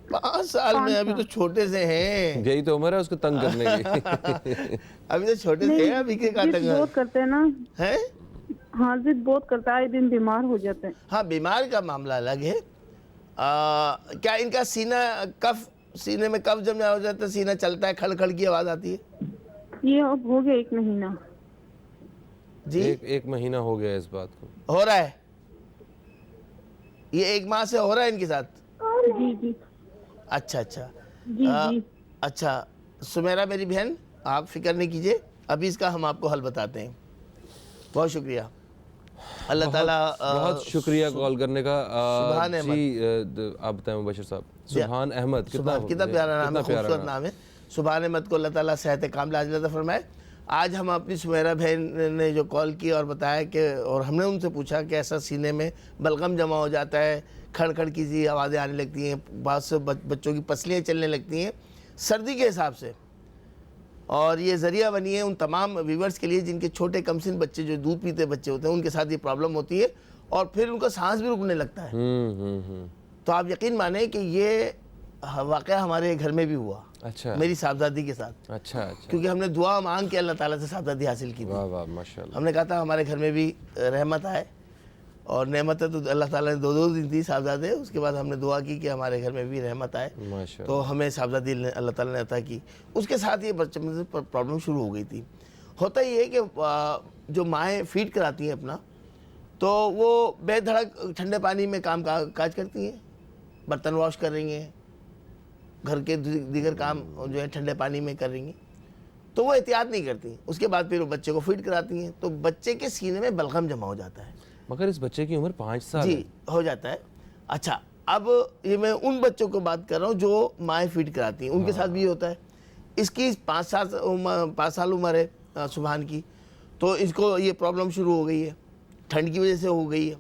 5 साल में? अभी तो छोटे से हैं। यही तो उम्र है उसको तंग करने की। अभी तो छोटे से हैं, अभी के का जिद तंग बहुत करते हैं ना। है? हाँ जिद बहुत करता है, दिन बीमार हो जाते हैं। हाँ, बीमार का मामला अलग है। क्या इनका सीना कफ, सीने में कफ जमा हो जाता है, सीना चलता है, खड़ खड़ की आवाज आती है? ये अब हो गया 1 महीना। जी एक महीना हो गया इस बात को। हो रहा है? ये 1 माह से हो रहा है इनके साथ? जी जी अच्छा अच्छा। जी जी। अच्छा सुमेरा मेरी बहन, आप फिक्र नहीं कीजिए, अभी इसका हम आपको हल बताते हैं। बहुत शुक्रिया, अल्लाह ताला। बहुत शुक्रिया कॉल करने का। सुभान अहमद जी आप बताएं मुबशिर साहब। सुभान अहमद, कितना प्यारा नाम है, खूबसूरत नाम है। सुभान अहमद को अल्लाह ताला सेहत कामिला अता फरमाए। आज हम अपनी सुमेरा बहन ने जो कॉल की और बताया कि, और हमने उनसे पूछा कि ऐसा सीने में बलगम जमा हो जाता है, खड़ खड़ की सी आवाज़ें आने लगती हैं, बाद से बच्चों की पसलियाँ चलने लगती हैं सर्दी के हिसाब से। और ये ज़रिया बनी है उन तमाम व्यूवर्स के लिए जिनके छोटे कमसिन बच्चे, जो दूध पीते बच्चे होते हैं, उनके साथ ये प्रॉब्लम होती है और फिर उनका सांस भी रुकने लगता है। तो आप यकीन माने कि ये वाक़या हमारे घर में भी हुआ। अच्छा। मेरी साहबजादी के साथ। अच्छा अच्छा। क्योंकि हमने दुआ मांग के अल्लाह ताला से साहबजादी हासिल की थी। वाह वाह माशाल्लाह। हमने कहा था हमारे घर में भी रहमत आए, और नेमत है तो अल्लाह ताला ने 2-2 दिन दी साहबजादे। उसके बाद हमने दुआ की कि हमारे घर में भी रहमत आए, तो हमें साहबजादी अल्लाह ताला ने अता की। उसके साथ ये बच्चे में प्रॉब्लम शुरू हो गई थी। होता ये है कि जो माएँ फीड कराती हैं अपना, तो वो बेधड़क ठंडे पानी में काम काज करती हैं, बर्तन वॉश कर रही हैं, घर के दीगर काम जो है ठंडे पानी में कर रही हैं, तो वो एहतियात नहीं करती। उसके बाद फिर वो बच्चे को फीड कराती हैं, तो बच्चे के सीने में बलगम जमा हो जाता है। मगर इस बच्चे की उम्र 5 साल जी हो जाता है। अच्छा, अब ये मैं उन बच्चों को बात कर रहा हूँ जो माएँ फीड कराती हैं, उनके साथ भी ये होता है। इसकी 5 साल उम्र है सुभान की, तो इसको ये प्रॉब्लम शुरू हो गई है, ठंड की वजह से हो गई है,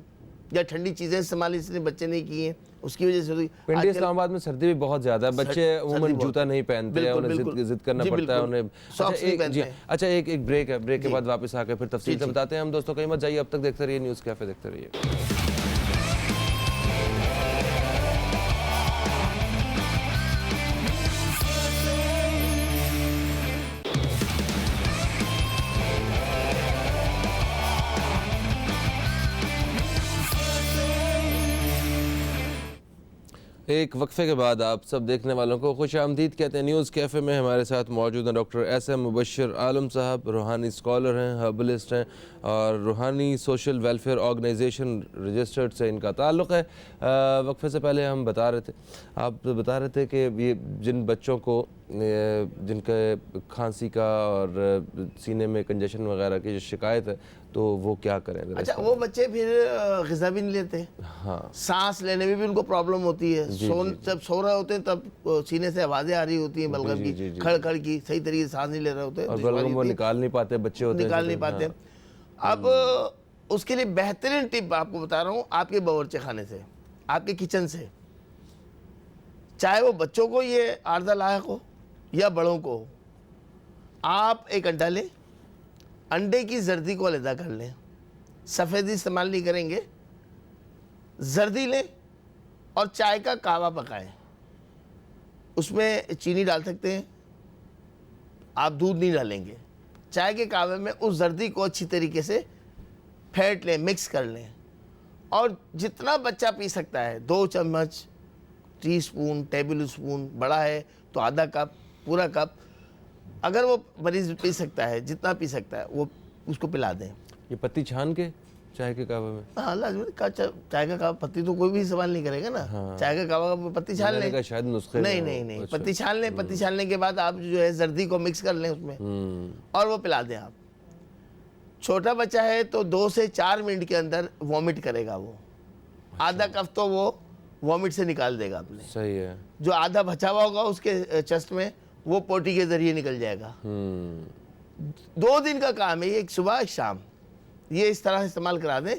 या ठंडी चीज़ें इस्तेमाल इसने बच्चे ने की हैं उसकी वजह से हुई। पिंडी इस्लामाबाद में सर्दी भी बहुत ज़्यादा है, बच्चे उम्मन जूता नहीं पहनते हैं, उन्हें जिद करना पड़ता है उन्हें। अच्छा एक ब्रेक है, ब्रेक के बाद वापस आकर फिर तफसील से बताते हैं हम। दोस्तों कहीं मत जाइए, अब तक देखते रहिए न्यूज़ कैफे, देखते रहिए। एक वक्फे के बाद आप सब देखने वालों को खुश आमदीद कहते हैं। न्यूज़ कैफ़े में हमारे साथ मौजूद हैं डॉक्टर SM मुबशिर आलम साहब। रूहानी स्कॉलर हैं, हर्बलिस्ट हैं और रूहानी सोशल वेलफेयर ऑर्गेनाइजेशन रजिस्टर्ड से इनका ताल्लुक़ है। वक्फे से पहले हम आप बता रहे थे कि ये जिन बच्चों को जिनके खांसी का और सीने में कंजेशन वगैरह की जो शिकायत है, तो वो क्या करें? अच्छा, वो बच्चे फिर ग़िज़ा भी नहीं लेते, हाँ, सांस लेने में भी उनको प्रॉब्लम होती है। जब सो रहे होते हैं तब सीने से आवाज़ें आ रही होती हैं बलगम की, खड़ खड़ की, सही तरीके से सांस नहीं ले रहे होते, और बलगम वो निकाल नहीं पाते, बच्चे होते हैं निकाल नहीं पाते। अब उसके लिए बेहतरीन टिप आपको बता रहा हूँ, आपके बावर्ची खाने से, आपके किचन से, चाहे वो बच्चों को ये आर्दा लायक हो या बड़ों को हो, आप एक अंडा लें, अंडे की जर्दी को अलहदा कर लें, सफ़ेदी इस्तेमाल नहीं करेंगे, जर्दी लें और चाय का कावा पकाएं। उसमें चीनी डाल सकते हैं, आप दूध नहीं डालेंगे। चाय के कावे में उस जर्दी को अच्छी तरीके से फेंट लें, मिक्स कर लें, और जितना बच्चा पी सकता है, 2 चम्मच, टीस्पून, टेबल स्पून, बड़ा है तो आधा कप, पूरा कप, अगर वो मरीज पी सकता है, जितना पी सकता है वो उसको पिला दें। ये पत्ती छान के चाय के कावे में? हाँ, लाजमी। चाय का कावा पत्ती तो कोई भी इस्तेमाल नहीं करेगा ना। हाँ। चाय का कावा का पत्ती छान लें, शायद नुस्खे नहीं, अच्छा। पत्ती छान लें, पत्ती छानने के बाद आप जो है जर्दी को मिक्स कर लें उसमें और वो पिला दें आप। छोटा बच्चा है तो 2 से 4 मिनट के अंदर वॉमिट करेगा वो। अच्छा। आधा कप तो वो वॉमिट से निकाल देगा अपने। सही है। जो आधा बचा हुआ होगा उसके चेस्ट में, वो पोटी के जरिए निकल जाएगा। 2 दिन का काम है, एक सुबह एक शाम, ये इस तरह से इस्तेमाल करा दें,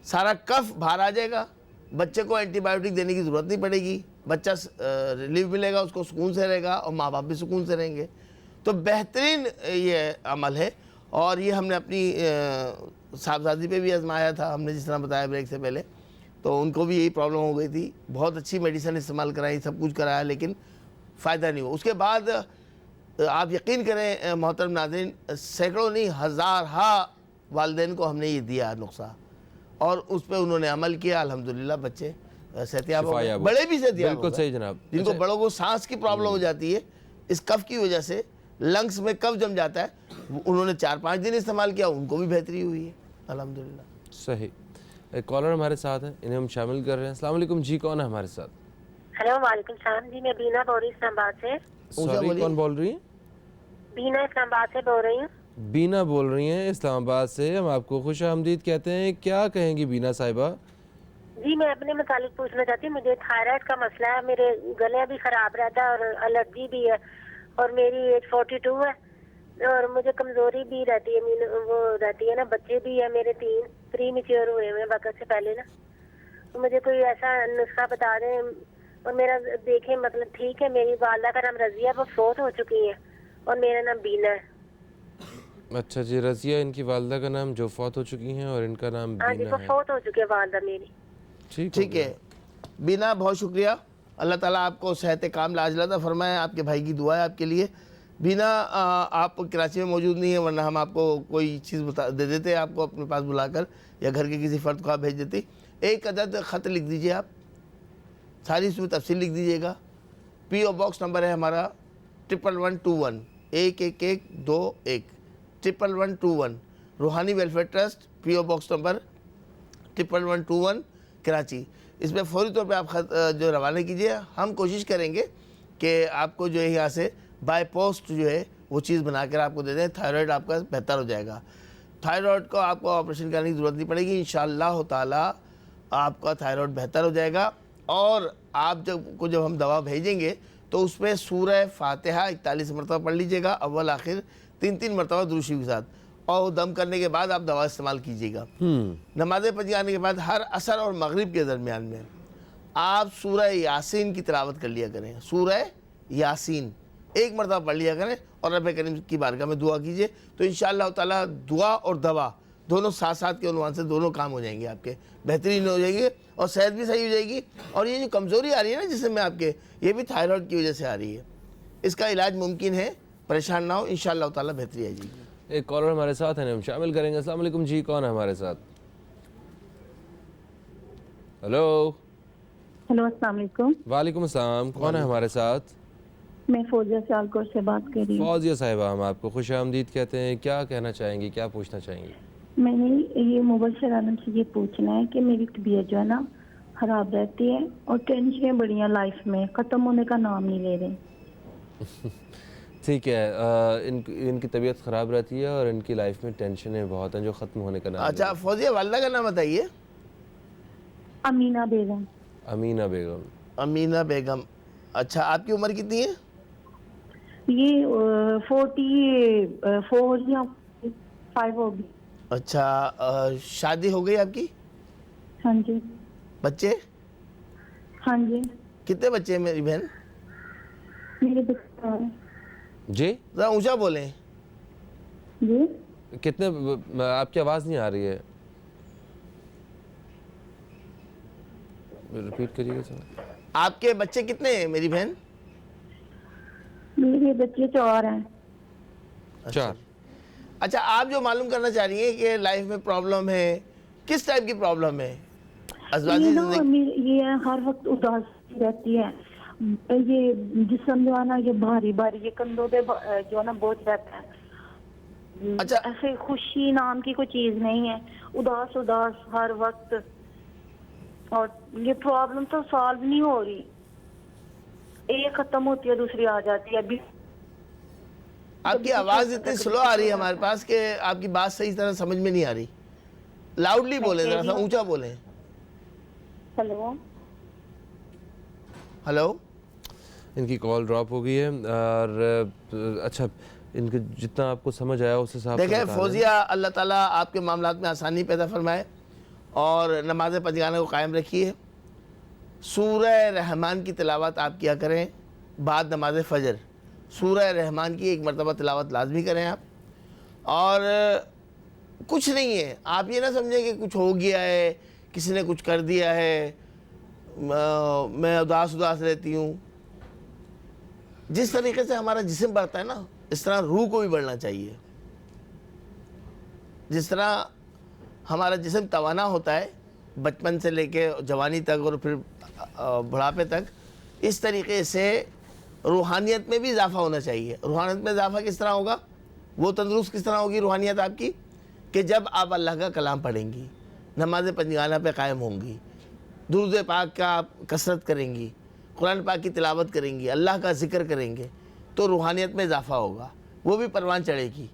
सारा कफ बाहर आ जाएगा, बच्चे को एंटीबायोटिक देने की ज़रूरत नहीं पड़ेगी, बच्चा रिलीफ मिलेगा, उसको सुकून से रहेगा और माँ बाप भी सुकून से रहेंगे। तो बेहतरीन ये अमल है, और ये हमने अपनी साहबजादी पे भी आजमाया था, हमने जिस तरह बताया ब्रेक से पहले, तो उनको भी यही प्रॉब्लम हो गई थी। बहुत अच्छी मेडिसिन इस्तेमाल कराई, सब कुछ कराया, लेकिन फ़ायदा नहीं हुआ। उसके बाद आप यकीन करें मोहतरम नाज़रीन, सैकड़ों नहीं हज़ार वालिदैन को हमने ये दिया नुस्खा, और उस पर उन्होंने अमल किया। अल्हम्दुलिल्लाह बच्चे सेहतियाब हो गए, बड़े भी सेहतियाब हो गए। बिल्कुल सही जनाब। जिनको बड़ों को सांस की प्रॉब्लम हो जाती है, इस कफ की वजह से लंग्स में कफ जम जाता है, उन्होंने 4-5 दिन इस्तेमाल किया, उनको भी बेहतरी हुई है अल्हम्दुलिल्लाह। सही। एक कॉलर हमारे साथ है, इन्हें हम शामिल कर रहे हैं। अस्सलाम वालेकुम जी, कौन है हमारे साथ? हेलो, वालेकुम सलाम जी, मैं बीना बोल रही हूँ इस्लामाबाद से। सॉरी, कौन बोल रही है? बीना इस्लामाबाद से बोल रही हूँ। बीना बोल रही हैं इस्लामाबाद से, हम आपको खुश आमदीद कहते हैं। क्या कहेंगी बीना साहिबा? जी, मैं अपने मुतालिक पूछना चाहती हूँ, मुझे थायराइड का मसला है, मेरे गले भी खराब रहता है और एलर्जी भी है, और मेरी एज 42 है, और मुझे कमजोरी भी रहती है, वो रहती है ना, बच्चे भी है मेरे 3 प्री मैच्योर हुए हैं वक्त से पहले ना, तो मुझे कोई ऐसा नुस्खा बता दें। और मेरा देखें, मतलब ठीक है, मेरी वालदा का नाम रजिया, वो फोत हो चुकी है, और मेरा नाम बीना है। अच्छा जी, रजिया इनकी वालदा का नाम, जो फौत हो चुकी हैं, और इनका नाम बीना है। वो फौत हो चुकी है वालदा मेरी। ठीक है बीना, बहुत शुक्रिया। अल्लाह ताला आपको सेहत काम लाजलता फरमाए। आपके भाई की दुआ है आपके लिए। बीना, आप कराची में मौजूद नहीं है, वरना हम आपको कोई चीज़ बता दे देते, आपको अपने पास बुलाकर, या घर के किसी फ़र्द को आप भेज देते। एक अदद ख़त लिख दीजिए, आप सारी इसमें तफसील लिख दीजिएगा। PO बॉक्स नंबर है हमारा 11121 11121 11121 रूहानी welfare trust, PO box number 11121 Karachi. इसमें फ़ौरी तौर पे आप ख़त जो रवाना कीजिए। हम कोशिश करेंगे कि आपको जो है यहाँ से बाय पोस्ट जो है वो चीज़ बनाकर आपको दे दें। थायराइड आपका बेहतर हो जाएगा। थायराइड को आपको ऑपरेशन करने की ज़रूरत नहीं पड़ेगी, इंशाअल्लाह ताला आपका थायराइड बेहतर हो जाएगा। और आप जब हम दवा भेजेंगे तो उसमें सूरह फातिहा 41 मरतबा पढ़ लीजिएगा, अव्वल आखिर 3-3 मरतबा दुरूद शरीफ के साथ, और दम करने के बाद आप दवा इस्तेमाल कीजिएगा। नमाज़ पढ़ जाने के बाद हर असर और मगरिब के दरमियान में आप सूरह यासीन की तिलावत कर लिया करें। सूरह यासीन 1 मरतबा पढ़ लिया करें और रब करीम की बारगाह में दुआ कीजिए, तो इंशाअल्लाह ताला दुआ और दवा दोनों साथ साथ के उन्वान से दोनों काम हो जाएंगे, आपके बेहतरीन हो जाएंगे और सेहत भी सही हो जाएगी। और ये जो कमज़ोरी आ रही है ना जिसमें आपके, ये भी थायराइड की वजह से आ रही है। इसका इलाज मुमकिन है, परेशान ना हो, इंशाअल्लाह ताला बेहतरी आ जाएगी। एक कॉलर हमारे साथ है, हम शामिल करेंगे। अस्सलाम वालेकुम जी, कौन है हमारे साथ? हेलो। हेलो, अस्सलाम वालेकुम। वालेकुम अस्सलाम, कौन है हमारे साथ? मैं फौजिया सियालकोट से बात कर रही हूँ। फौजिया साहिबा, हम आपको खुश आमदीद कहते हैं। क्या कहना चाहेंगी, क्या पूछना चाहेंगी? मैंने ये मुबशर आलम से ये पूछना है कि मेरी तबीयत जो है ना खराब रहती है, और टेंशनें बड़ी हैं लाइफ में, ख़त्म होने का नाम नहीं ले रहे। ठीक है, इनकी तबीयत ख़राब रहती है और इनकी लाइफ में टेंशनें बहुत हैं जो ख़त्म होने का नाम अच्छा फौजिया, वालिदा का नाम बताइए। अमीना बेगम। अमीना बेगम। अमीना बेगम। अच्छा, आपकी उम्र कितनी है? ये 44 या 5 होगी। अच्छा, शादी हो गई आपकी? हाँ जी। बच्चे? हाँ जी। कितने बच्चे हैं मेरी बहन? मेरे बच्चे हैं। जी जरा ऊंचा बोलें। जी कितने? आपकी आवाज़ नहीं आ रही है, रिपीट करिएगा सर। आपके बच्चे कितने हैं मेरी बहन? मेरे बच्चे 4 हैं। 4। अच्छा, आप जो मालूम करना चाह रही हैं कि लाइफ में प्रॉब्लम है, किस टाइप की प्रॉब्लम है? अज़वाजी ये ना ज़िंदगी। ये हर वक्त उदास रहती है, ये जिस्म जो है ना ये भारी भारी, ये कंधों पे जो है ना बोझ रहता है। अच्छा। ऐसे खुशी नाम की कोई चीज नहीं है, उदास उदास हर वक्त, और ये प्रॉब्लम तो सॉल्व नहीं हो रही, एक खत्म होती है दूसरी आ जाती है। अभी आपकी आवाज़ इतनी स्लो आ रही है हमारे पास कि आपकी बात सही तरह समझ में नहीं आ रही। लाउडली बोले, जरा सा ऊंचा बोले। Hello hello. इनकी कॉल ड्रॉप हो गई है और अच्छा, इनके जितना आपको समझ आया उस हिसाब से देखें बता फौजिया, अल्लाह ताला आपके मामलात में आसानी पैदा फरमाए और नमाज पंजगाना को कायम रखिए। सूरह रहमान की तिलावत आप किया करें बाद नमाज फ़जर। सूरह रहमान की एक मरतबा तिलावत लाजमी करें आप। और कुछ नहीं है, आप ये ना समझें कि कुछ हो गया है, किसी ने कुछ कर दिया है, मैं उदास उदास रहती हूँ। जिस तरीके से हमारा जिस्म बढ़ता है ना, इस तरह रूह को भी बढ़ना चाहिए। जिस तरह हमारा जिस्म तवाना होता है बचपन से लेके जवानी तक और फिर बुढ़ापे तक, इस तरीके से रूहानियत में भी इजाफा होना चाहिए। रूहानियत में इजाफा किस तरह होगा, वो तंदुरुस्त किस तरह होगी रूहानियत आपकी, कि जब आप अल्लाह का कलाम पढ़ेंगी, नमाज पंजगाना पे कायम होंगी, दुरूद पाक का आप कसरत करेंगी, कुरान पाक की तिलावत करेंगी, अल्लाह का ज़िक्र करेंगे, तो रूहानियत में इजाफा होगा, वो भी परवान चढ़ेगी।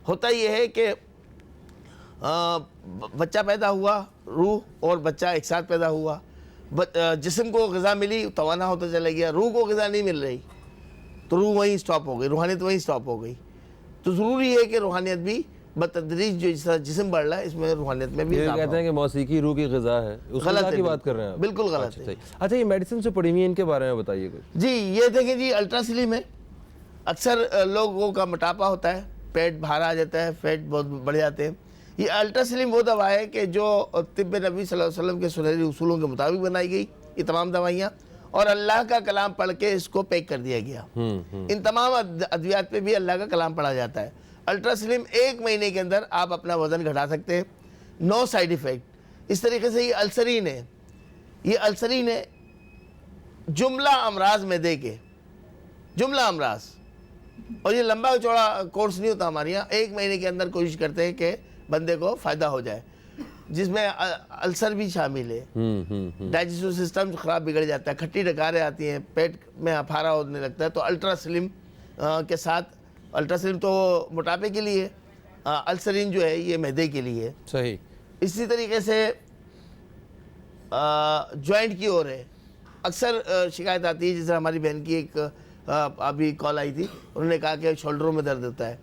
होता ये है कि बच्चा पैदा हुआ, रूह और बच्चा एक साथ पैदा हुआ, जिस्म को ग़िज़ा मिली, तवाना होता चला गया, रूह को ग़िज़ा नहीं मिल रही, तो रूह वहीं स्टॉप हो गई, रूहानियत वहीं स्टॉप हो गई। तो ज़रूरी है कि रूहानियत भी बतदरीज जो जिस तरह जिस्म बढ़ रहा है, इसमें रूहानियत में भी ये कहते हैं कि मौसीकी रूह की ग़िज़ा है, उस ग़िज़ा की बात कर रहे हैं आप? बिल्कुल गलत है। अच्छा, ये मेडिसिन से पड़ी हुई है, इनके बारे में बताइए कुछ। जी ये देखें जी, अल्ट्रास्लिम है। अक्सर लोगों का मोटापा होता है, पेट भारा आ जाता है, फैट बहुत बढ़ जाते हैं। ये अल्ट्रास्लिम वो दवा है कि जो तिब्ब नबी सल्लल्लाहु अलैहि वसल्लम के सुनहरी उसूलों के मुताबिक बनाई गई, ये तमाम दवाइयाँ, और अल्लाह का कलाम पढ़ के इसको पैक कर दिया गया। इन तमाम अद्वियात पे भी अल्लाह का कलाम पढ़ा जाता है। अल्ट्रास्लिम 1 महीने के अंदर आप अपना वज़न घटा सकते हैं, नो साइड इफ़ेक्ट। इस तरीके से ये अल्सरीन है, ये अल्सरीन है, जुमला अमराज में दे के, जुमला अमराज, और ये लंबा चौड़ा कोर्स नहीं होता हमारे यहाँ। 1 महीने के अंदर कोशिश करते हैं कि बंदे को फ़ायदा हो जाए, जिसमें अल्सर भी शामिल है। डाइजेस्टिव सिस्टम ख़राब बिगड़ जाता है, खट्टी डकारें आती हैं, पेट में अफारा होने लगता है, तो अल्ट्रास्लिम के साथ, अल्ट्रास्लिम तो मोटापे के लिए, अल्सरीन जो है ये मैदे के लिए। सही। इसी तरीके से जॉइंट की ओर है, अक्सर शिकायत आती है, जैसे हमारी बहन की एक अभी कॉल आई थी, उन्होंने कहा कि शोल्डरों में दर्द होता है,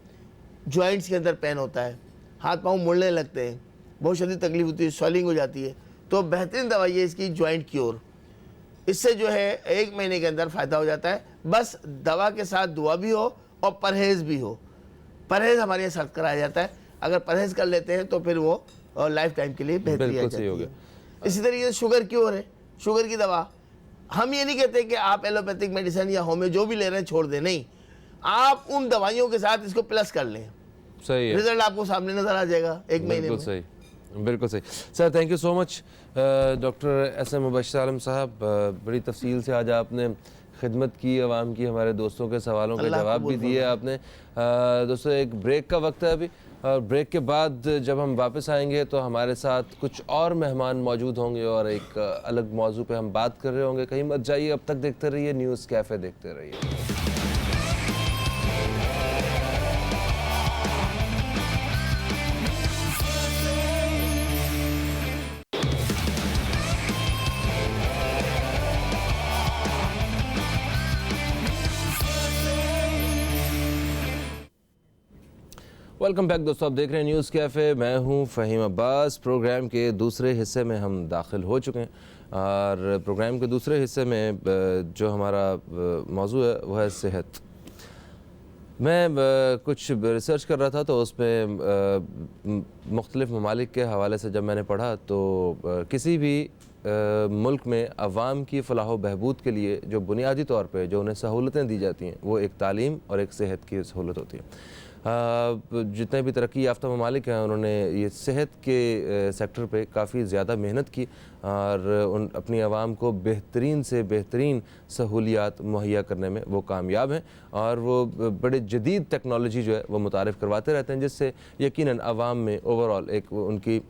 जॉइंट्स के अंदर पेन होता है, हाथ पाँव मुड़ने लगते हैं, बहुत शदीद तकलीफ होती है, स्वेलिंग हो जाती है। तो बेहतरीन दवाई है इसकी जॉइंट क्योर। इससे जो है 1 महीने के अंदर फ़ायदा हो जाता है। बस दवा के साथ दुआ भी हो और परहेज़ भी हो। परहेज़ हमारे यहाँ सख्त कराया जाता है, अगर परहेज़ कर लेते हैं तो फिर वो लाइफ टाइम के लिए बेहतरी आ जाती है। इसी तरीके से शुगर क्योर है, शुगर की दवा, हम ये नहीं कहते कि आप एलोपैथिक मेडिसिन या होम्यो जो भी ले रहे हैं छोड़ दें, नहीं, आप उन दवाइयों के साथ इसको प्लस कर लें। सही है, रिजल्ट आपको सामने नजर आ जाएगा 1 महीने में। बिल्कुल सही, बिल्कुल सही। Sir thank you so much doctor S M. Mubashir Alam साहब, बड़ी तफसील से आज आपने खिदमत की आवाम की, हमारे दोस्तों के सवालों के जवाब भी दिए आपने। दोस्तों एक ब्रेक का वक्त है अभी, और ब्रेक के बाद जब हम वापस आएंगे तो हमारे साथ कुछ और मेहमान मौजूद होंगे और एक अलग मौजू पे हम बात कर रहे होंगे। कहीं मत जाइए, अब तक देखते रहिए न्यूज़ कैफ़े, देखते रहिए। वेलकम बैक दोस्तों, आप देख रहे हैं न्यूज़ कैफ़े। मैं हूं फ़हीम अब्बास। प्रोग्राम के दूसरे हिस्से में हम दाखिल हो चुके हैं और प्रोग्राम के दूसरे हिस्से में जो हमारा मौजू है वह है सेहत। मैं कुछ रिसर्च कर रहा था तो उसमें मुख्तलिफ़ ममालिक के हवाले से जब मैंने पढ़ा तो किसी भी मुल्क में अवाम की फ़लाह व बहबूद के लिए जो बुनियादी तौर पे जो उन्हें सहूलतें दी जाती हैं वो एक तालीम और एक सेहत की सहूलत होती है। जितने भी तरक्की याफ्ता ममालिक हैं उन्होंने ये सेहत के सेक्टर पे काफ़ी ज़्यादा मेहनत की और अपनी आवाम को बेहतरीन से बेहतरीन सहूलियात मुहैया करने में वो कामयाब हैं और वो बड़े जदीद टेक्नोलॉजी जो है वो मुतारिफ़ करवाते रहते हैं, जिससे यकीनन आवाम में ओवरऑल एक उनकी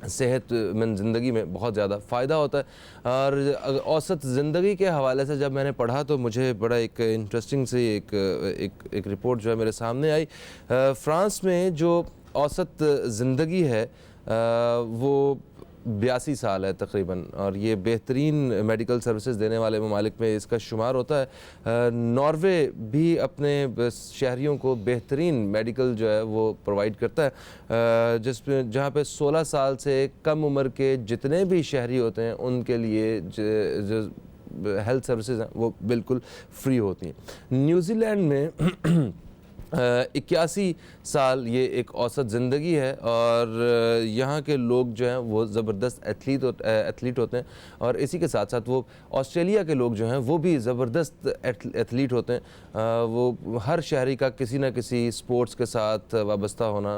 सेहतमंद ज़िंदगी में बहुत ज़्यादा फ़ायदा होता है। और औसत ज़िंदगी के हवाले से जब मैंने पढ़ा तो मुझे बड़ा एक इंटरेस्टिंग सी एक रिपोर्ट जो है मेरे सामने आई। फ़्रांस में जो औसत ज़िंदगी है वो 82 साल है तकरीबन और ये बेहतरीन मेडिकल सर्विसेज देने वाले ममालिक में इसका शुमार होता है। नॉर्वे भी अपने शहरियों को बेहतरीन मेडिकल जो है वो प्रोवाइड करता है, जिसमें जहाँ पे 16 साल से कम उम्र के जितने भी शहरी होते हैं उनके लिए जो हेल्थ सर्विसेज हैं वो बिल्कुल फ्री होती हैं। न्यूज़ीलैंड में 81 साल ये एक औसत ज़िंदगी है और यहाँ के लोग जो हैं वो ज़बरदस्त एथलीट होते हैं और इसी के साथ साथ वो ऑस्ट्रेलिया के लोग जो हैं वो भी ज़बरदस्त एथलीट होते हैं। वो हर शहरी का किसी न किसी स्पोर्ट्स के साथ वाबस्ता होना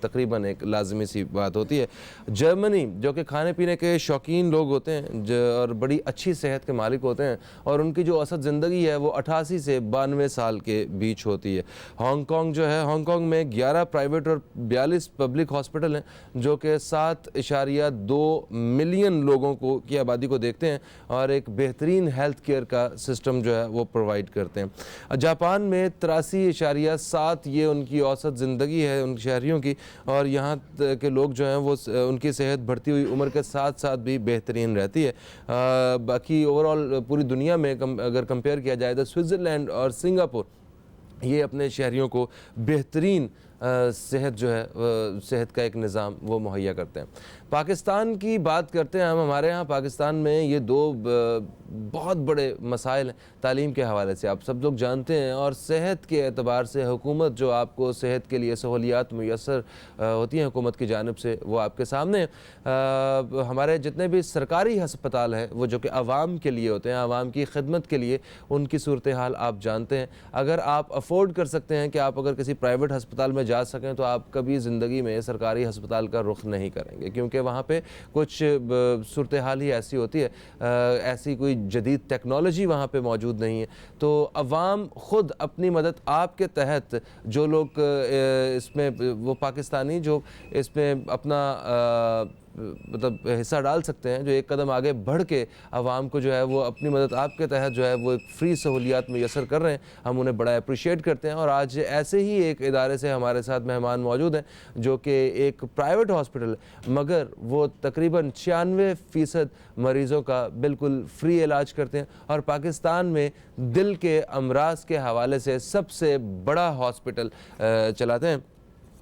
तकरीबन एक लाजमी सी बात होती है। जर्मनी जो कि खाने पीने के शौकीन लोग होते हैं और बड़ी अच्छी सेहत के मालिक होते हैं और उनकी जो औसत ज़िंदगी है वो 88 से 92 साल के बीच होती है। हांगकांग जो है, हांगकांग में 11 प्राइवेट और 42 पब्लिक हॉस्पिटल हैं जो कि 7.2 मिलियन लोगों की आबादी को देखते हैं और एक बेहतरीन हेल्थ केयर का सिस्टम जो है वो प्रोवाइड करते हैं। जापान में 83.7 ये उनकी औसत ज़िंदगी है उन शहरियों की और यहाँ के लोग जो हैं वो उनकी सेहत बढ़ती हुई उम्र के साथ साथ भी बेहतरीन रहती है। बाकी ओवरऑल पूरी दुनिया में अगर कंपेयर किया जाए तो स्विट्ज़रलैंड और सिंगापुर ये अपने शहरियों को बेहतरीन सेहत जो है सेहत का एक निज़ाम वो मुहैया करते हैं। पाकिस्तान की बात करते हैं हम। हमारे यहाँ पाकिस्तान में ये दो बहुत बड़े मसाइल हैं तालीम के हवाले से, आप सब लोग जानते हैं, और सेहत के एतबार से हुकूमत जो आपको सेहत के लिए सहूलियात मुयस्सर होती हैं हुकूमत की जानिब से वो आपके सामने हमारे जितने भी सरकारी हस्पताल हैं वो जो कि आवाम के लिए होते हैं, आवाम की खिदमत के लिए, उनकी सूरत हाल आप जानते हैं। अगर आप अफोर्ड कर सकते हैं कि आप अगर किसी प्राइवेट हस्पताल में जा सकें तो आप कभी ज़िंदगी में सरकारी हस्पताल का रुख नहीं करेंगे, क्योंकि वहाँ पे कुछ सूरत हाल ही ऐसी होती है, ऐसी कोई जदीद टेक्नोलॉजी वहाँ पे मौजूद नहीं है। तो अवाम ख़ुद अपनी मदद आपके तहत जो लोग इसमें वो पाकिस्तानी जो इसमें अपना मतलब हिस्सा डाल सकते हैं, जो एक कदम आगे बढ़ के आवाम को जो है वो अपनी मदद आपके तहत जो है वो एक फ्री सहूलियात मुयस्सर कर रहे हैं, हम उन्हें बड़ा अप्रिशिएट करते हैं। और आज ऐसे ही एक इदारे से हमारे साथ मेहमान मौजूद हैं जो कि एक प्राइवेट हॉस्पिटल है मगर वो तकरीबन 96% मरीज़ों का बिल्कुल फ्री इलाज करते हैं और पाकिस्तान में दिल के अमराज के हवाले से सबसे बड़ा हॉस्पिटल चलाते हैं।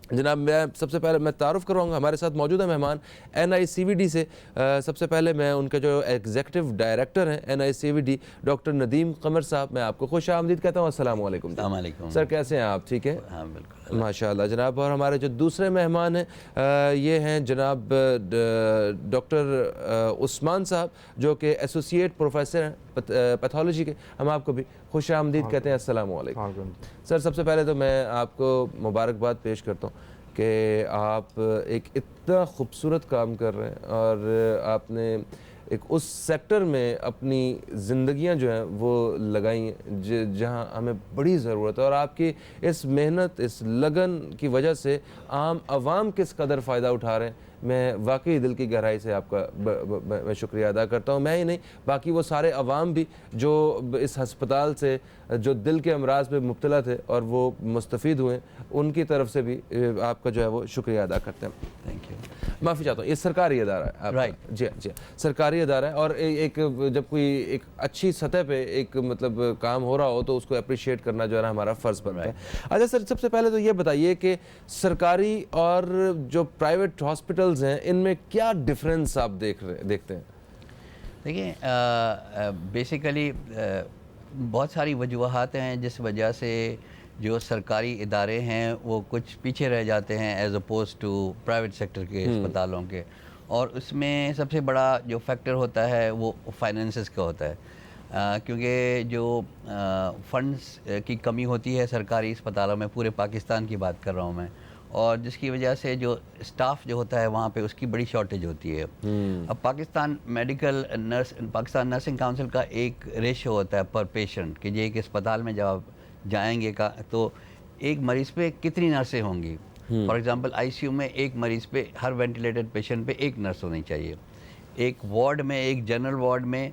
जनाब मैं सबसे पहले मैं तारुफ़ करवाऊँगा, हमारे साथ मौजूद है मेहमान NICVD से। सबसे पहले मैं उनके जो एग्जीक्यूटिव डायरेक्टर हैं NICVD डॉक्टर नदीम कमर साहब, मैं आपको खुश आमदीद कहता हूँ। अस्सलाम वालेकुम सर, कैसे हैं आप? ठीक है, हाँ बिल्कुल माशाल्लाह जनाब। और हमारे जो दूसरे मेहमान हैं ये हैं जनाब डॉक्टर उस्मान साहब जो कि एसोसिएट प्रोफेसर हैं पैथोलॉजी के, हम आपको भी खुश आमदीद कहते हैं। अस्सलाम वालेकुम सर। सबसे पहले तो मैं आपको मुबारकबाद पेश करता हूँ कि आप एक इतना खूबसूरत काम कर रहे हैं और आपने एक उस सेक्टर में अपनी ज़िंदगियां जो हैं वो लगाई हैं जहां हमें बड़ी ज़रूरत है, और आपकी इस मेहनत, इस लगन की वजह से आम आवाम किस कदर फ़ायदा उठा रहे हैं, मैं वाकई दिल की गहराई से आपका मैं शुक्रिया अदा करता हूँ। मैं ही नहीं, बाकी वो सारे अवाम भी जो इस हस्पताल से जो दिल के अमराज में मुब्तला थे और वो मुस्तफ़ीद हुए, उनकी तरफ से भी आपका जो है वो शुक्रिया अदा करते हैं। Thank you. माफ़ी चाहता हूँ, ये सरकारी इदारा है आपका। राइट। जी जी, सरकारी इदारा है और एक जब कोई एक अच्छी सतह पे एक मतलब काम हो रहा हो तो उसको अप्रिशिएट करना जो है ना हमारा फ़र्ज़ बनता है। अच्छा सर, सबसे पहले तो ये बताइए कि सरकारी और जो प्राइवेट हॉस्पिटल्स हैं इनमें क्या डिफरेंस आप देखते हैं? देखिए, बेसिकली बहुत सारी वजूहात हैं जिस वजह से जो सरकारी इदारे हैं वो कुछ पीछे रह जाते हैं as opposed to private sector के अस्पतालों के, और उसमें सबसे बड़ा जो फैक्टर होता है वो फाइनेंसेस का होता है, क्योंकि जो फंड्स की कमी होती है सरकारी अस्पतालों में, पूरे पाकिस्तान की बात कर रहा हूँ मैं, और जिसकी वजह से जो स्टाफ जो होता है वहाँ पे उसकी बड़ी शॉर्टेज होती है। अब पाकिस्तान नर्सिंग काउंसिल का एक रेशो होता है पर पेशेंट कि ये एक अस्पताल में जब आप जाएंगे का तो एक मरीज़ पे कितनी नर्सें होंगी। फॉर एग्जांपल आईसीयू में एक मरीज़ पे, हर वेंटिलेटेड पेशेंट पे एक नर्स होनी चाहिए। एक वार्ड में, एक जनरल वार्ड में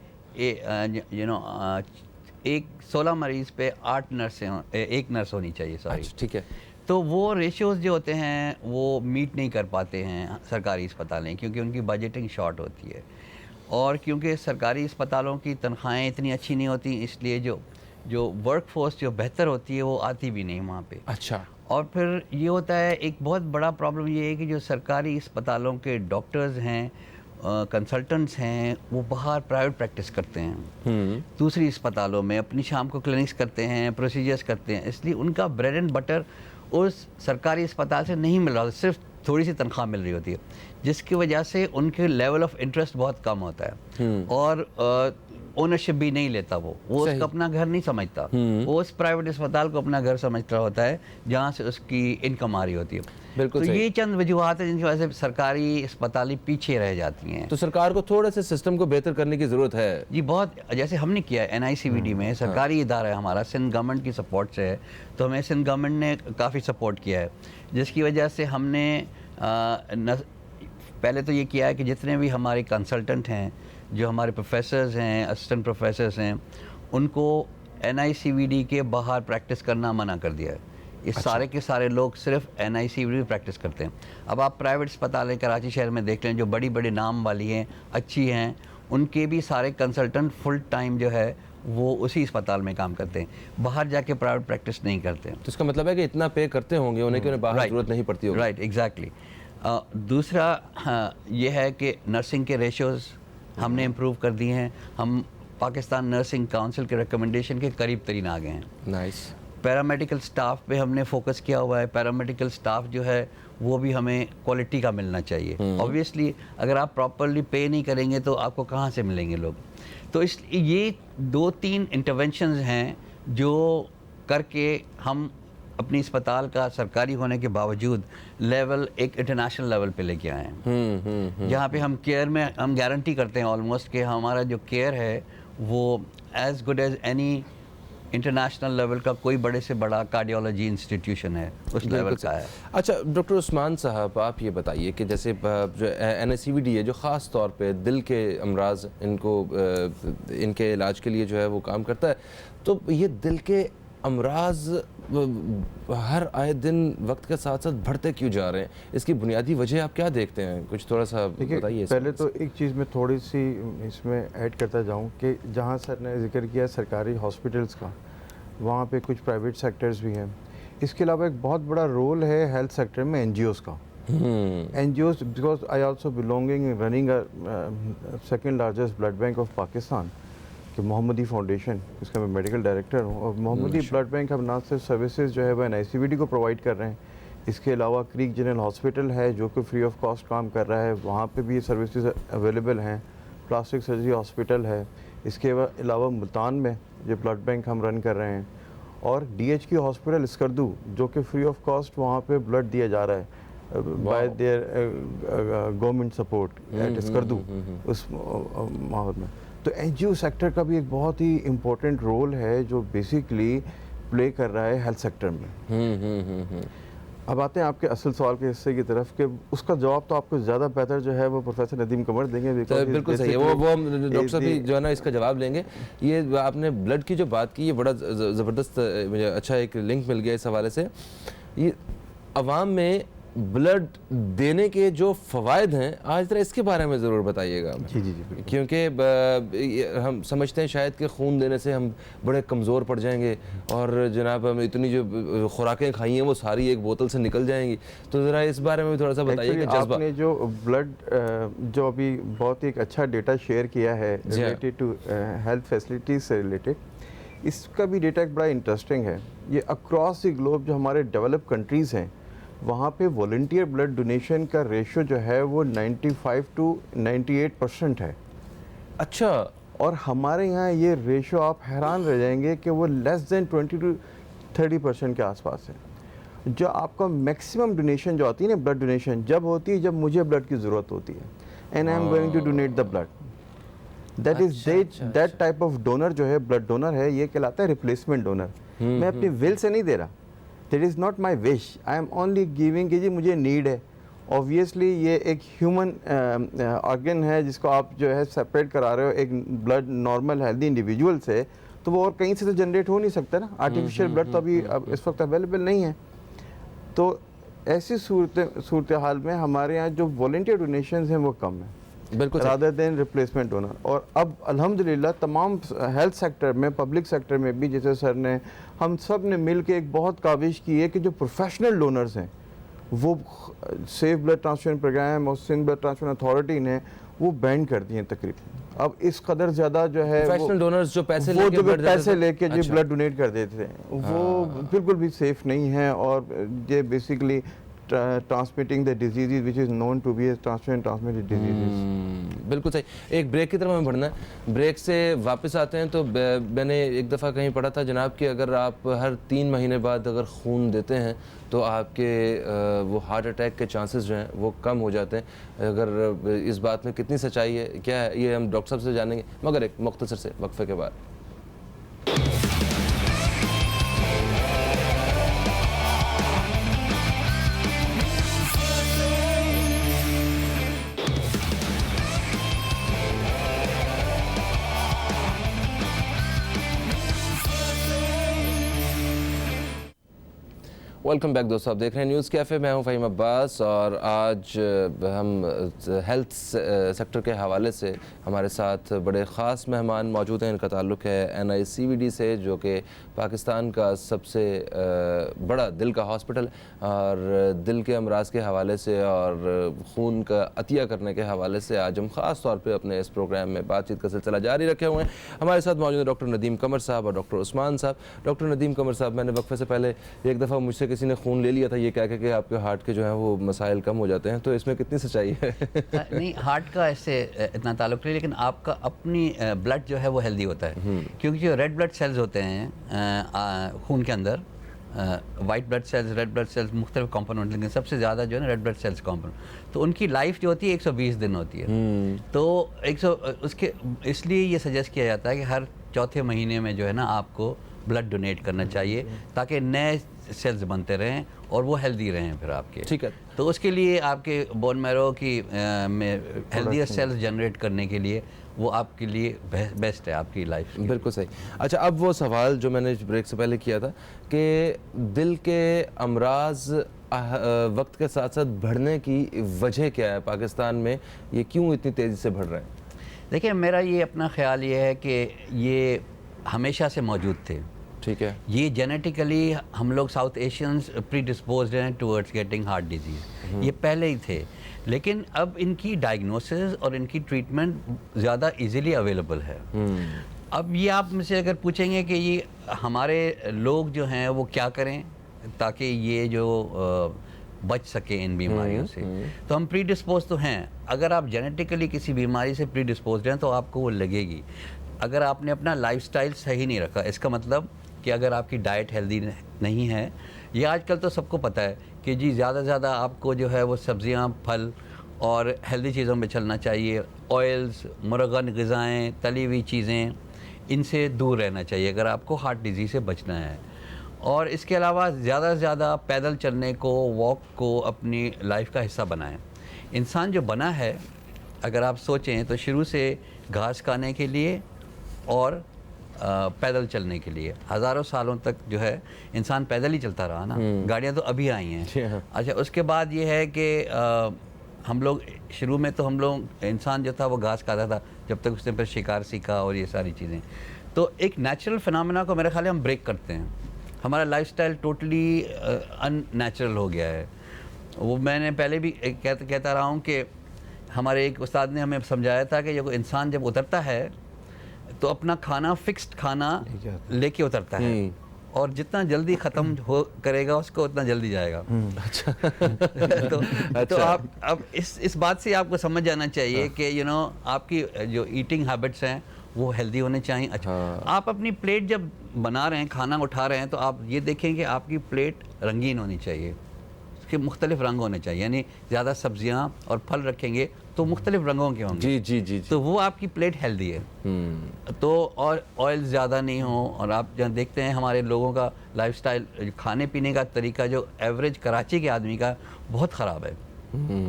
एक 16 मरीज़ पे 8 नर्सें, एक नर्स होनी चाहिए, सॉरी। ठीक है। तो वो रेशियोज़ जो होते हैं वो मीट नहीं कर पाते हैं सरकारी अस्पतालें, क्योंकि उनकी बजटिंग शॉर्ट होती है, और क्योंकि सरकारी अस्पतालों की तनख्वाहें इतनी अच्छी नहीं होती, इसलिए जो वर्क फोर्स जो बेहतर होती है वो आती भी नहीं वहाँ पे। अच्छा। और फिर ये होता है, एक बहुत बड़ा प्रॉब्लम ये है कि जो सरकारी अस्पतालों के डॉक्टर्स हैं, कंसल्टेंट्स हैं, वो बाहर प्राइवेट प्रैक्टिस करते हैं दूसरी अस्पतालों में, अपनी शाम को क्लिनिक्स करते हैं, प्रोसीजर्स करते हैं, इसलिए उनका ब्रेड एंड बटर उस सरकारी अस्पताल से नहीं मिल रहा, सिर्फ थोड़ी सी तनख्वाह मिल रही होती है, जिसकी वजह से उनके लेवल ऑफ इंटरेस्ट बहुत कम होता है, और ओनरशिप भी नहीं लेता वो उसका अपना घर नहीं समझता, वो उस प्राइवेट अस्पताल को अपना घर समझ रहा होता है जहाँ से उसकी इनकम आ रही होती है। बिल्कुल तो ये चंद वजूहात हैं जिनकी वजह से सरकारी अस्पताल पीछे रह जाती हैं। तो सरकार को थोड़े से सिस्टम को बेहतर करने की ज़रूरत है जी, बहुत। जैसे हमने किया है NICVD में, सरकारी इदारा है हमारा, सिंध गवर्नमेंट की सपोर्ट से है, तो हमें सिंध गवर्नमेंट ने काफ़ी सपोर्ट किया है, जिसकी वजह से हमने पहले तो ये किया है कि जितने भी हमारे कंसल्टेंट हैं, जो हमारे प्रोफेसर्स हैं, असिस्टेंट प्रोफेसर्स हैं, उनको NICVD के बाहर प्रैक्टिस करना मना कर दिया है। ये सारे के सारे लोग सिर्फ NICVD में प्रैक्टिस करते हैं। अब आप प्राइवेट अस्पतालें कराची शहर में देख लें, जो बड़ी बड़ी नाम वाली हैं, अच्छी हैं, उनके भी सारे कंसल्टेंट फुल टाइम जो है वो उसी अस्पताल में काम करते हैं, बाहर जाके प्राइवेट प्रैक्टिस नहीं करते हैं। तो इसका मतलब है कि इतना पे करते होंगे उन्हें कि उन्हें बाहर ज़रूरत नहीं पड़ती होगी। Right, exactly. दूसरा ये है कि नर्सिंग के रेशोज़ हमने इम्प्रूव कर दिए हैं। हम पाकिस्तान नर्सिंग काउंसिल के रिकमेंडेशन के करीब तरीन आ गए हैं। नाइस। पैरामेडिकल स्टाफ पे हमने फोकस किया हुआ है। पैरामेडिकल स्टाफ जो है वो भी हमें क्वालिटी का मिलना चाहिए। ऑब्वियसली अगर आप प्रॉपरली पे नहीं करेंगे तो आपको कहाँ से मिलेंगे लोग। तो इसलिए ये 2-3 इंटरवेंशंस हैं जो करके हम अपनी अस्पताल का सरकारी होने के बावजूद लेवल एक इंटरनेशनल लेवल पे लेके आए हैं, जहाँ पे हम केयर में हम गारंटी करते हैं ऑलमोस्ट कि हमारा जो केयर है वो as good as any international level का कोई बड़े से बड़ा कार्डियोलॉजी इंस्टीट्यूशन है, उस लेवल का है। अच्छा डॉक्टर उस्मान साहब, आप ये बताइए कि जैसे जो NICVD है जो ख़ास तौर पे दिल के अमराज इनके इलाज के लिए जो है वो काम करता है, तो ये दिल के अमराज हर आए दिन वक्त के साथ साथ बढ़ते क्यों जा रहे हैं? इसकी बुनियादी वजह आप क्या देखते हैं? कुछ थोड़ा सा बताइए। पहले तो एक चीज़ मैं थोड़ी सी इसमें ऐड करता जाऊं कि जहां सर ने जिक्र किया सरकारी हॉस्पिटल्स का, वहां पे कुछ प्राइवेट सेक्टर्स भी हैं। इसके अलावा एक बहुत बड़ा रोल है हेल्थ सेक्टर में NGOs का। NGOs, because I also belonging running second largest blood bank of Pakistan कि मोहम्मदी फाउंडेशन, इसका मैं मेडिकल डायरेक्टर हूँ। और मोहम्मदी ब्लड बैंक अब ना सिर्फ सर्विसेज जो है वह NICVD को प्रोवाइड कर रहे हैं, इसके अलावा क्रीक जनरल हॉस्पिटल है जो कि फ्री ऑफ कॉस्ट काम कर रहा है, वहाँ पे भी ये सर्विसेज अवेलेबल हैं। प्लास्टिक सर्जरी हॉस्पिटल है, इसके अलावा मुल्तान में जो ब्लड बैंक हम रन कर रहे हैं, और DHQ हॉस्पिटल स्कर्दू जो कि फ्री ऑफ कॉस्ट वहाँ पे ब्लड दिया जा रहा है bye there government support at Skardu उस माहौल में। तो NGO सेक्टर का भी एक बहुत ही इम्पोर्टेंट रोल है जो बेसिकली प्ले कर रहा है हेल्थ सेक्टर में। अब आते हैं आपके असल सवाल के हिस्से की तरफ कि उसका जवाब तो आपको ज़्यादा बेहतर जो है वो प्रोफेसर नदीम कमर देंगे। तो बिल्कुल सही है, वो डॉक्टर साहब भी जो है ना इसका जवाब लेंगे। ये आपने ब्लड की जो बात की, ये बड़ा ज़बरदस्त मुझे अच्छा एक लिंक मिल गया इस हवाले से। ये अवाम में ब्लड देने के जो फ़वाइद हैं आज जरा इसके बारे में ज़रूर बताइएगा। जी जी जी, क्योंकि हम समझते हैं शायद कि खून देने से हम बड़े कमज़ोर पड़ जाएंगे और जनाब हम इतनी जो खुराकें खाई हैं वो सारी एक बोतल से निकल जाएंगी, तो ज़रा इस बारे में भी थोड़ा सा बताइए कि जज्बा। आपने जो ब्लड जो अभी बहुत ही एक अच्छा डेटा शेयर किया है रिलेटेड टू हेल्थ फैसिलिटीज से रिलेटेड, इसका भी डेटा एक बड़ा इंटरेस्टिंग है। ये अक्रॉस द ग्लोब जो हमारे डेवलप कंट्रीज़ हैं वहाँ पे वॉलंटियर ब्लड डोनेशन का रेशो जो है वो 95 to 98% है। अच्छा, और हमारे यहाँ ये रेशो आप हैरान रह जाएंगे कि वो लेस देन 20 to 30% के आसपास है। जो आपका मैक्सिमम डोनेशन जो आती है ना ब्लड डोनेशन जब होती है जब मुझे ब्लड की ज़रूरत होती है, and I am going to donate the blood, that is that type of donor जो है ब्लड डोनर है, ये कहलाता है रिप्लेसमेंट डोनर। मैं अपनी विल से नहीं दे रहा, that is not my wish, I am only giving कि जी मुझे नीड है। ऑब्वियसली ये एक ह्यूमन ऑर्गन है जिसको आप जो है सेपरेट करा रहे हो एक ब्लड नॉर्मल हेल्दी इंडिविजुअल से, तो वो और कहीं से तो जनरेट हो नहीं सकता ना। आर्टिफिशियल ब्लड तो अभी इस वक्त अवेलेबल नहीं है। तो ऐसी सूरत हाल में हमारे यहाँ जो वॉलंटियर डोनेशंस हैं वो कम है बिल्कुल, रादर देन रिप्लेसमेंट डोनर। और अब अल्हम्दुलिल्लाह तमाम हेल्थ सेक्टर में, पब्लिक सेक्टर में भी, जैसे सर ने हम सब ने मिल के एक बहुत काविश की है कि जो प्रोफेशनल डोनर्स हैं वो सेफ ब्लड ट्रांसफ्यूजन प्रोग्राम और सिंध ब्लड ट्रांसफ्यूजन अथॉरिटी ने वो बैन कर दिए हैं तकरीबन। अब इस कदर ज़्यादा जो है प्रोफेशनल डोनर्स जो पैसे वो जो लेके पैसे लेके जो ब्लड डोनेट कर देते हैं वो बिल्कुल भी सेफ नहीं है, और ये basically transmitting the disease which is known to be transmitted disease. बिल्कुल सही। एक ब्रेक की तरफ हमें बढ़ना है, ब्रेक से वापस आते हैं। तो मैंने एक दफ़ा कहीं पढ़ा था जनाब कि अगर आप हर 3 महीने बाद अगर खून देते हैं तो आपके वो हार्ट अटैक के चांसेस जो हैं वो कम हो जाते हैं। अगर इस बात में कितनी सच्चाई है, क्या है, ये हम डॉक्टर साहब से जानेंगे, मगर एक मुख्तसर से वक्फे के बाद। वेलकम बैक दोस्तों, आप देख रहे हैं न्यूज़ कैफ़े। मैं हूं फ़हीम अब्बास और आज हम हेल्थ सेक्टर के हवाले से हमारे साथ बड़े ख़ास मेहमान मौजूद हैं। इनका ताल्लुक़ है NICVD से, जो कि पाकिस्तान का सबसे बड़ा दिल का हॉस्पिटल और दिल के अमराज के हवाले से और खून का अतिया करने के हवाले से आज हम ख़ास तौर पर अपने इस प्रोग्राम में बातचीत का सिलसिला जारी रखे हुए हैं। हमारे साथ मौजूद हैं डॉक्टर नदीम कमर साहब और डॉक्टर उस्मान साहब। डॉक्टर नदीम कमर साहब, मैंने वक्फे से पहले एक दफ़ा मुझसे किसी ने खून ले लिया था ये कह के कि आपके हार्ट के जो है वो मसाइल कम हो जाते हैं, तो इसमें कितनी सच्चाई है? नहीं, हार्ट का इससे इतना ताल्लुक नहीं, लेकिन आपका अपनी ब्लड जो है वो हेल्दी होता है, क्योंकि जो रेड ब्लड सेल्स होते हैं खून के अंदर, white blood cells, red blood cells, मुख्तलिफ कॉम्पोनेंट, लेकिन सबसे ज़्यादा जो है ना रेड ब्लड सेल्स कॉम्पोनेंट, तो उनकी लाइफ जो होती है 120 दिन होती है। तो 100 उसके इसलिए ये सजेस्ट किया जाता है कि हर चौथे महीने में जो है ना आपको ब्लड डोनेट करना चाहिए ताकि नए सेल्स बनते रहें और वो हेल्दी रहें फिर आपके। ठीक है, तो उसके लिए आपके बोन मैरो की में हेल्दियर सेल्स जनरेट करने के लिए वो आपके लिए बेस्ट है आपकी लाइफ। बिल्कुल सही। अच्छा, अब वो सवाल जो मैंने ब्रेक से पहले किया था कि दिल के अमराज वक्त के साथ साथ बढ़ने की वजह क्या है पाकिस्तान में, ये क्यों इतनी तेज़ी से बढ़ रहे हैं? देखिए, मेरा ये अपना ख्याल ये है कि ये हमेशा से मौजूद थे। ठीक है, ये जेनेटिकली हम लोग साउथ एशियंस प्री डिस्पोज्ड हैं टुवर्ड्स गेटिंग हार्ट डिजीज़, ये पहले ही थे, लेकिन अब इनकी डायग्नोसिस और इनकी ट्रीटमेंट ज़्यादा इजीली अवेलेबल है। अब ये आप मुझसे अगर पूछेंगे कि ये हमारे लोग जो हैं वो क्या करें ताकि ये जो बच सके इन बीमारियों से, तो हम प्री डिस्पोज तो हैं। अगर आप जेनेटिकली किसी बीमारी से प्री डिस्पोज हैं तो आपको वो लगेगी। अगर आपने अपना लाइफस्टाइल सही नहीं रखा, इसका मतलब कि अगर आपकी डाइट हेल्दी नहीं है, ये आजकल तो सबको पता है कि जी ज़्यादा से ज़्यादा आपको जो है वो सब्ज़ियाँ, फल और हेल्दी चीज़ों में चलना चाहिए। ऑयल्स, मुरगन ग़िज़ाएँ, तली हुई चीज़ें, इनसे दूर रहना चाहिए अगर आपको हार्ट डिजीज़ से बचना है। और इसके अलावा ज़्यादा से ज़्यादा पैदल चलने को, वॉक को अपनी लाइफ का हिस्सा बनाएं। इंसान जो बना है, अगर आप सोचें तो शुरू से घास खाने के लिए और पैदल चलने के लिए। हज़ारों सालों तक जो है इंसान पैदल ही चलता रहा ना, गाड़ियाँ तो अभी आई हैं। अच्छा, उसके बाद ये है कि हम लोग शुरू में तो हम लोग इंसान जो था वो घास खाता था जब तक उसने फिर शिकार सीखा और ये सारी चीज़ें। तो एक नेचुरल फिनोमेना को मेरे ख्याल हम ब्रेक करते हैं। हमारा लाइफस्टाइल टोटली अननेचुरल हो गया है। वो मैंने पहले भी कहता रहा हूँ कि हमारे एक उस्ताद ने हमें समझाया था कि जब इंसान जब उतरता है तो अपना खाना फिक्स्ड खाना लेके उतरता है और जितना जल्दी ख़त्म हो करेगा उसको उतना जल्दी जाएगा। अच्छा। तो आप अब इस बात से आपको समझ जाना चाहिए कि आपकी जो ईटिंग हैबिट्स हैं वो हेल्दी होने चाहिए। अच्छा, आप अपनी प्लेट जब बना रहे हैं, खाना उठा रहे हैं, तो आप ये देखें कि आपकी प्लेट रंगीन होनी चाहिए, उसके मुख्तलिफ रंग होने चाहिए। यानी ज़्यादा सब्जियां और फल रखेंगे तो मुख्तलिफ रंगों के होंगे। जी जी जी, जी। तो वो आपकी प्लेट हेल्दी है। तो और ऑयल ज़्यादा नहीं हो। और आप जहाँ देखते हैं हमारे लोगों का लाइफस्टाइल, खाने पीने का तरीका जो एवरेज कराची के आदमी का बहुत ख़राब है।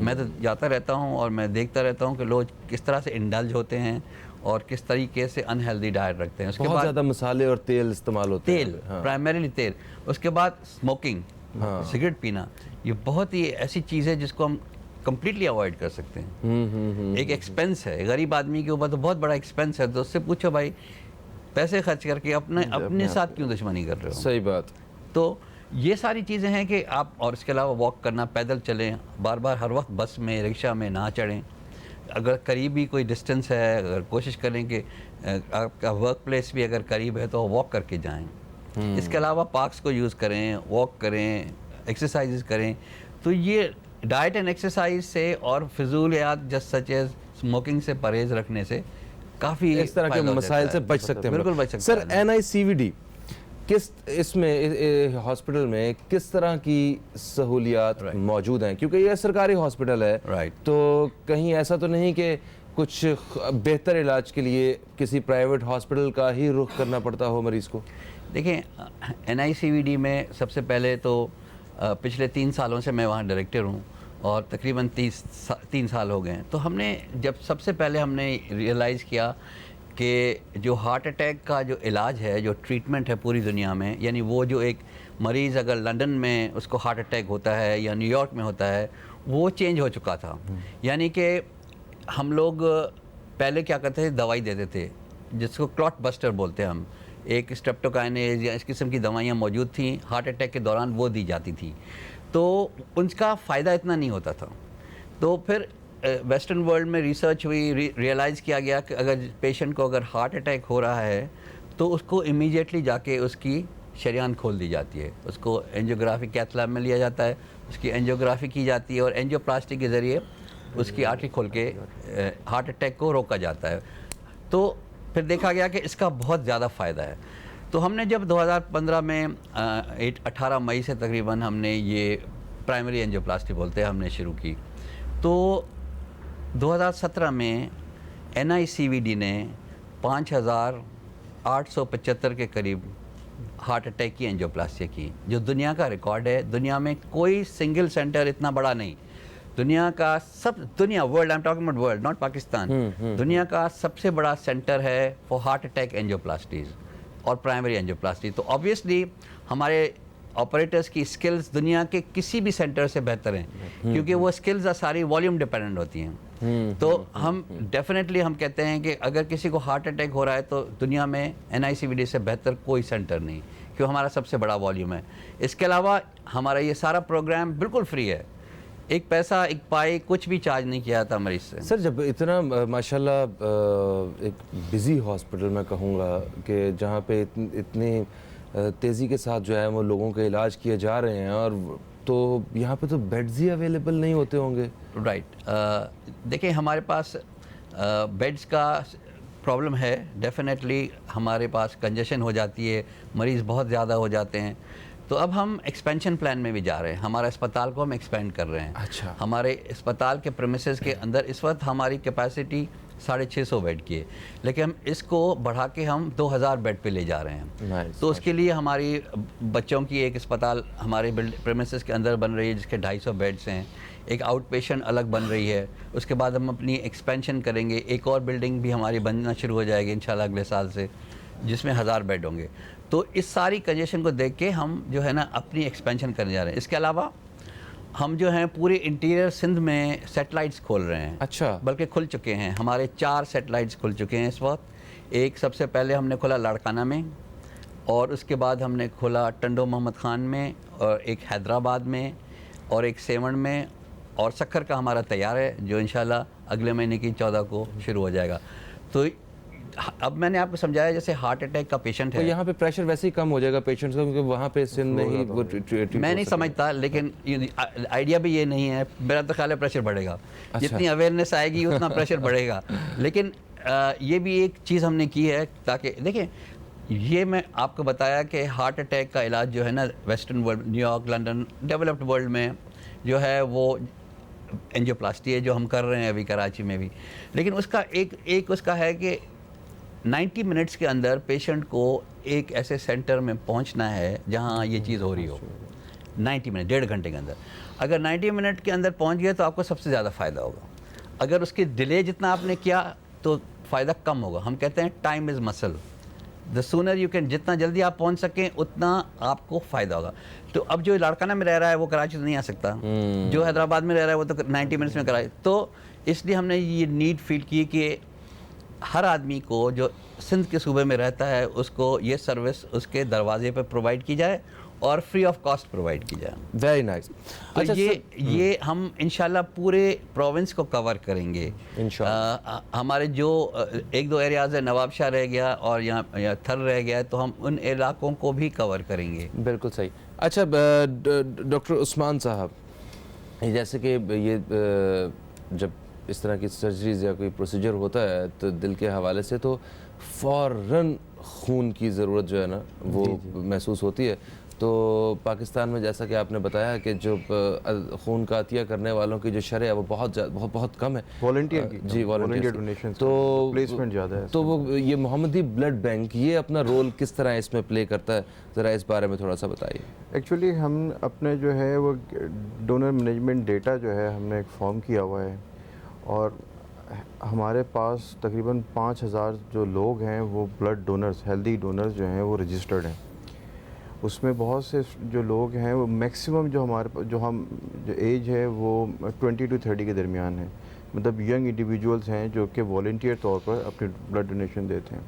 मैं तो जाता रहता हूँ और मैं देखता रहता हूँ कि लोग किस तरह से इंडल्ज होते हैं और किस तरीके से अनहेल्दी डाइट रखते हैं। उसके बाद ज़्यादा मसाले और तेल इस्तेमाल होते हैं। तेल, प्राइमरीली तेल। उसके बाद स्मोकिंग, सिगरेट पीना, ये बहुत ही ऐसी चीज़ है जिसको हम कम्प्लीटली अवॉइड कर सकते हैं। एक एक्सपेंस है, गरीब आदमी के ऊपर तो बहुत बड़ा एक्सपेंस है। तो उससे पूछो भाई, पैसे खर्च करके अपने साथ क्यों दुश्मनी कर रहे हो? सही बात। तो ये सारी चीज़ें हैं कि आप, और इसके अलावा वॉक करना, पैदल चलें, बार बार हर वक्त बस में रिक्शा में ना चढ़ें। अगर करीबी कोई डिस्टेंस है, अगर कोशिश करें कि आपका वर्क प्लेस भी अगर करीब है तो वॉक करके जाएं। इसके अलावा पार्क्स को यूज़ करें, वॉक करें, एक्सरसाइज करें। तो ये डाइट एंड एक्सरसाइज से और फिजूलियात जस्ट सच एज स्मोकिंग से परहेज रखने से काफ़ी इस तरह के मसाइल से बच सकते हैं। बिल्कुल बच सकते हैं। सर, NICVD किस इसमें हॉस्पिटल में किस तरह की सहूलियात मौजूद हैं? क्योंकि यह सरकारी हॉस्पिटल है, तो कहीं ऐसा तो नहीं कि कुछ बेहतर इलाज के लिए किसी प्राइवेट हॉस्पिटल का ही रुख करना पड़ता हो मरीज़ को? देखें, NICVD में सबसे पहले तो पिछले 3 सालों से मैं वहाँ डायरेक्टर हूँ और तकरीबन 3 साल हो गए हैं। तो हमने जब सबसे पहले हमने रियलाइज़ किया कि जो हार्ट अटैक का जो इलाज है, जो ट्रीटमेंट है पूरी दुनिया में, यानी वो जो एक मरीज़ अगर लंदन में उसको हार्ट अटैक होता है या न्यूयॉर्क में होता है, वो चेंज हो चुका था। यानी कि हम लोग पहले क्या करते थे, दवाई देते थे जिसको क्लॉट बस्टर बोलते हैं हम। एक स्ट्रेप्टोकाइनेज या इस किस्म की दवाइयाँ मौजूद थी, हार्ट अटैक के दौरान वो दी जाती थी। तो उनका फ़ायदा इतना नहीं होता था। तो फिर वेस्टर्न वर्ल्ड में रिसर्च हुई, रियलाइज़ किया गया कि अगर पेशेंट को अगर हार्ट अटैक हो रहा है तो उसको इमीडिएटली जाके उसकी शरीयान खोल दी जाती है, उसको एंजियोग्राफी कैथ लैब में लिया जाता है, उसकी एंजियोग्राफी की जाती है और एंजियोप्लास्टी के ज़रिए उसकी आर्टरी खोल के हार्ट अटैक को रोका जाता है। तो फिर देखा गया कि इसका बहुत ज़्यादा फ़ायदा है। तो हमने जब 2015 में 18 मई से तकरीबन हमने ये प्राइमरी एंजियोप्लास्टी बोलते हैं हमने शुरू की। तो 2017 में NICVD ने 5,875 के करीब हार्ट अटैक की एंजियोप्लास्टी की, जो दुनिया का रिकॉर्ड है। दुनिया में कोई सिंगल सेंटर इतना बड़ा नहीं। दुनिया का world, I am talking about world, not Pakistan, दुनिया का सबसे बड़ा सेंटर है फॉर हार्ट अटैक एंजियोप्लास्टीज और प्राइमरी एंजियोप्लास्टी। तो ऑब्वियसली हमारे ऑपरेटर्स की स्किल्स दुनिया के किसी भी सेंटर से बेहतर हैं, क्योंकि वो स्किल्स सारी वॉल्यूम डिपेंडेंट होती हैं। तो हम डेफिनेटली हम कहते हैं कि अगर किसी को हार्ट अटैक हो रहा है तो दुनिया में NICVD से बेहतर कोई सेंटर नहीं, क्योंकि हमारा सबसे बड़ा वॉल्यूम है। इसके अलावा हमारा ये सारा प्रोग्राम बिल्कुल फ्री है, एक पैसा एक पाई कुछ भी चार्ज नहीं किया था मरीज से। सर, जब इतना माशाल्लाह एक बिज़ी हॉस्पिटल मैं कहूँगा कि जहाँ पे इतनी तेज़ी के साथ जो है वो लोगों के इलाज किए जा रहे हैं, और तो यहाँ पे तो बेड्स ही अवेलेबल नहीं होते होंगे? राइट। देखिए, हमारे पास बेड्स का प्रॉब्लम है डेफिनेटली। हमारे पास कंजेशन हो जाती है, मरीज़ बहुत ज़्यादा हो जाते हैं। तो अब हम एक्सपेंशन प्लान में भी जा रहे हैं। हमारे अस्पताल को हम एक्सपेंड कर रहे हैं। अच्छा। हमारे अस्पताल के प्रेमिसेस के अंदर इस वक्त हमारी कैपेसिटी 650 बेड की है, लेकिन हम इसको बढ़ा के हम 2000 बेड पे ले जा रहे हैं। तो उसके लिए हमारी बच्चों की एक अस्पताल हमारे प्रेमिसेस के अंदर बन रही है जिसके 250 बेड्स हैं। एक आउट पेशेंट अलग बन रही है। उसके बाद हम अपनी एक्सपेंशन करेंगे, एक और बिल्डिंग भी हमारी बनना शुरू हो जाएगी इंशाल्लाह अगले साल से। जिसमें 1000 बेड होंगे। तो इस सारी कंजेशन को देख के हम जो है ना अपनी एक्सपेंशन करने जा रहे हैं। इसके अलावा हम जो हैं पूरे इंटीरियर सिंध में सेटेलाइट्स खोल रहे हैं। अच्छा, बल्कि खुल चुके हैं, हमारे 4 सेटेलाइट्स खुल चुके हैं इस वक्त। एक सबसे पहले हमने खोला लाड़काना में, और उसके बाद हमने खोला टंडो मोहम्मद ख़ान में, और एक हैदराबाद में, और एक सेवन में, और सक्खर का हमारा तैयार है जो इंशाल्लाह अगले महीने की 14 को शुरू हो जाएगा। तो अब मैंने आपको समझाया जैसे हार्ट अटैक का पेशेंट तो है, यहाँ पे प्रेशर वैसे ही कम हो जाएगा पेशेंट्स का, क्योंकि वहाँ पे सिंध में ही वो मैं नहीं समझता, लेकिन आइडिया भी ये नहीं है। मेरा तो ख्याल है प्रेशर बढ़ेगा। जितनी अवेयरनेस आएगी उतना प्रेशर बढ़ेगा। लेकिन ये भी एक चीज़ हमने की है ताकि देखिए, ये मैं आपको बताया कि हार्ट अटैक का इलाज जो है ना western world, New York, London, developed world में जो है वो एंजियोप्लास्टी है जो हम कर रहे हैं अभी कराची में भी। लेकिन उसका एक उसका है कि 90 मिनट्स के अंदर पेशेंट को एक ऐसे सेंटर में पहुंचना है जहां ये चीज़ हो रही हो। 90 मिनट, 1.5 घंटे के अंदर। अगर 90 मिनट के अंदर पहुंच गए तो आपको सबसे ज़्यादा फ़ायदा होगा। अगर उसकी डिले जितना आपने किया तो फ़ायदा कम होगा। हम कहते हैं time is muscle, the sooner you can, जितना जल्दी आप पहुंच सकें उतना आपको फ़ायदा होगा। तो अब जो लाड़काना में रह रहा है वो कराची तो नहीं आ सकता, जो हैदराबाद में रह रहा है वो तो 90 मिनट्स में कराए। तो इसलिए हमने ये नीड फील की कि हर आदमी को जो सिंध के सूबे में रहता है उसको ये सर्विस उसके दरवाजे पर प्रोवाइड की जाए और फ्री ऑफ कॉस्ट प्रोवाइड की जाए। Very nice. तो अच्छा, ये हम इंशाल्लाह पूरे प्रोविंस को कवर करेंगे इंशाल्लाह। हमारे जो 1-2 एरियाज़ है, नवाब शाह रह गया और यहाँ थर रह गया है, तो हम उन इलाकों को भी कवर करेंगे। बिल्कुल सही। अच्छा डॉक्टर उस्मान साहब, जैसे कि ये जब इस तरह की सर्जरीज या कोई प्रोसीजर होता है तो दिल के हवाले से तो फ़ौरन खून की ज़रूरत जो है ना वो महसूस होती है। तो पाकिस्तान में जैसा कि आपने बताया कि जो खून का अतिया करने वालों की जो शरह है वो बहुत कम है, वॉलंटियर की। जी, वॉलंटियर डोनेशन, तो प्लेसमेंट ज़्यादा है। तो वो ये मोहम्मदी ब्लड बैंक ये अपना रोल किस तरह इसमें प्ले करता है, ज़रा इस बारे में थोड़ा सा बताइए। एक्चुअली हम अपने जो है वो डोनर मैनेजमेंट डेटा जो है हमने एक फॉर्म किया हुआ है, और हमारे पास तकरीबन 5000 जो लोग हैं वो ब्लड डोनर्स, हेल्दी डोनर्स जो हैं वो रजिस्टर्ड हैं। उसमें बहुत से जो लोग हैं वो मैक्सिमम जो एज है वो 20 to 30 के दरमियान है, मतलब यंग इंडिविजुअल्स हैं जो कि वॉलंटियर तौर पर अपनी ब्लड डोनेशन देते हैं।